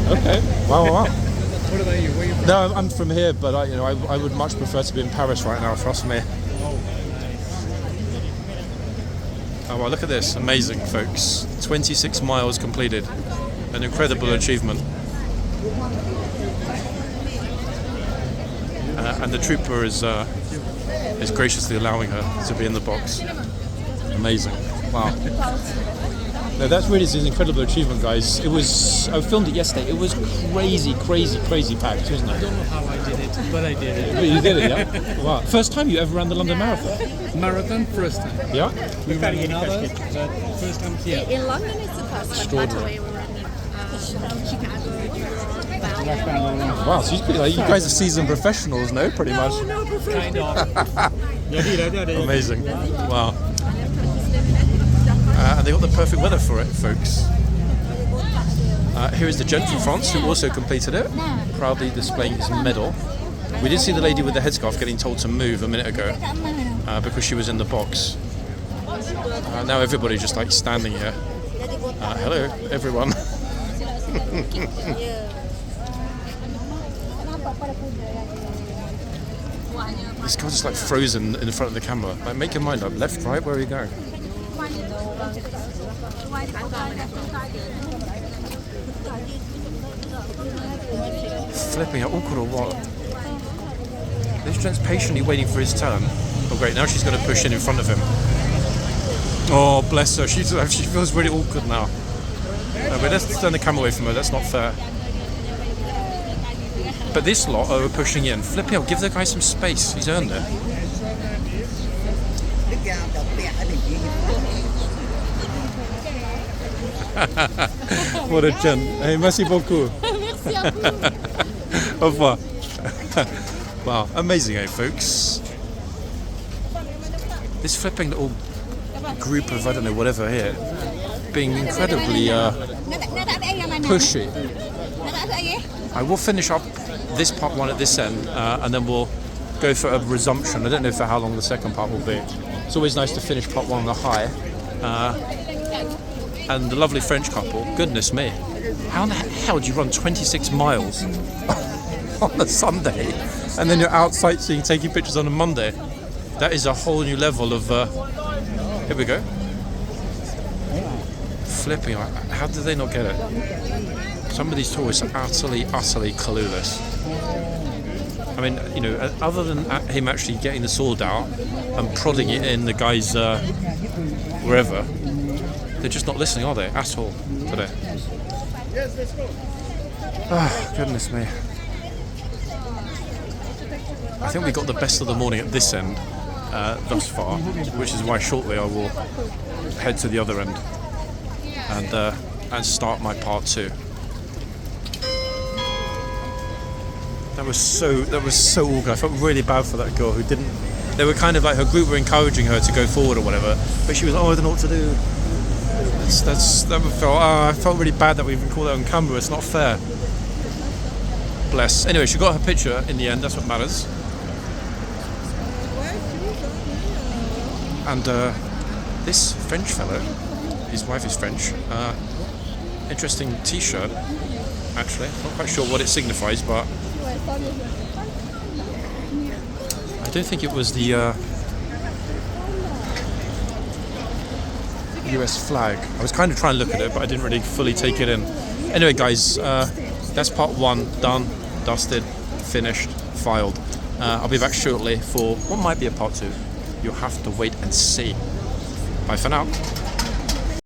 Speaker 1: Okay. Wow.
Speaker 3: What about you? Where are you from?
Speaker 1: No, I'm from here, but I would much prefer to be in Paris right now. Trust me. Oh well, look at this, amazing folks. 26 miles completed, an incredible achievement. And the trooper is graciously allowing her to be in the box. Amazing, wow. No, that's really an incredible achievement, guys. It was, I filmed it yesterday, it was crazy packed, wasn't it?
Speaker 3: I don't know how I did it, but I did it.
Speaker 1: But you did it, yeah? Wow. First time you ever ran the London Marathon?
Speaker 3: Marathon, first time.
Speaker 1: Yeah?
Speaker 3: We ran another, but first time here.
Speaker 8: In London, it's the first one.
Speaker 1: Extraordinary.
Speaker 8: By the way, we're in Chicago, New York,
Speaker 1: Wow, so you guys are seasoned professionals, no? Pretty much.
Speaker 3: Kind of.
Speaker 1: Amazing. Wow. And they got the perfect weather for it, folks. Here is the gent from France who also completed it, proudly displaying his medal. We did see the lady with the headscarf getting told to move a minute ago because she was in the box. Now everybody's just like standing here. Hello, everyone. This guy's just like frozen in front of the camera. Like, make your mind up. Left, right, where are you going? Flipping out, awkward or what? This gent's patiently waiting for his turn. Oh great, now she's going to push in front of him. Oh bless her, she feels really awkward now. No, but let's turn the camera away from her, that's not fair. But this lot are pushing in. Flipping out, give the guy some space, he's earned it. What a gent. Hey, merci beaucoup.
Speaker 4: Merci à vous.
Speaker 1: Au revoir. Wow, amazing, eh, folks? This flipping little group of, I don't know, whatever here, being incredibly pushy. I will finish up this part one at this end, and then we'll go for a resumption. I don't know for how long the second part will be. It's always nice to finish part one on a high. And the lovely French couple, goodness me, how in the hell do you run 26 miles on a Sunday and then you're out sightseeing, taking pictures on a Monday? That is a whole new level of, here we go. Flipping, how did they not get it? Some of these tourists are utterly clueless. I mean, you know, other than him actually getting the sword out and prodding it in the guy's wherever, they're just not listening, are they, at all, today? Oh, goodness me. I think we got the best of the morning at this end thus far, which is why shortly I will head to the other end and start my part two. That was so awkward. I felt really bad for that girl who didn't. They were kind of like, her group were encouraging her to go forward or whatever, but she was, oh, I don't know what to do. I felt really bad that we even caught that on camera. It's not fair. Bless. Anyway, she got her picture in the end. That's what matters. And this French fellow, his wife is French. Interesting T-shirt. Actually, not quite sure what it signifies, but I don't think it was the US flag. I was kind of trying to look at it, but I didn't really fully take it in. Anyway, guys, that's part one, done, dusted, finished, filed. I'll be back shortly for what might be a part two. You'll have to wait and see. Bye for now.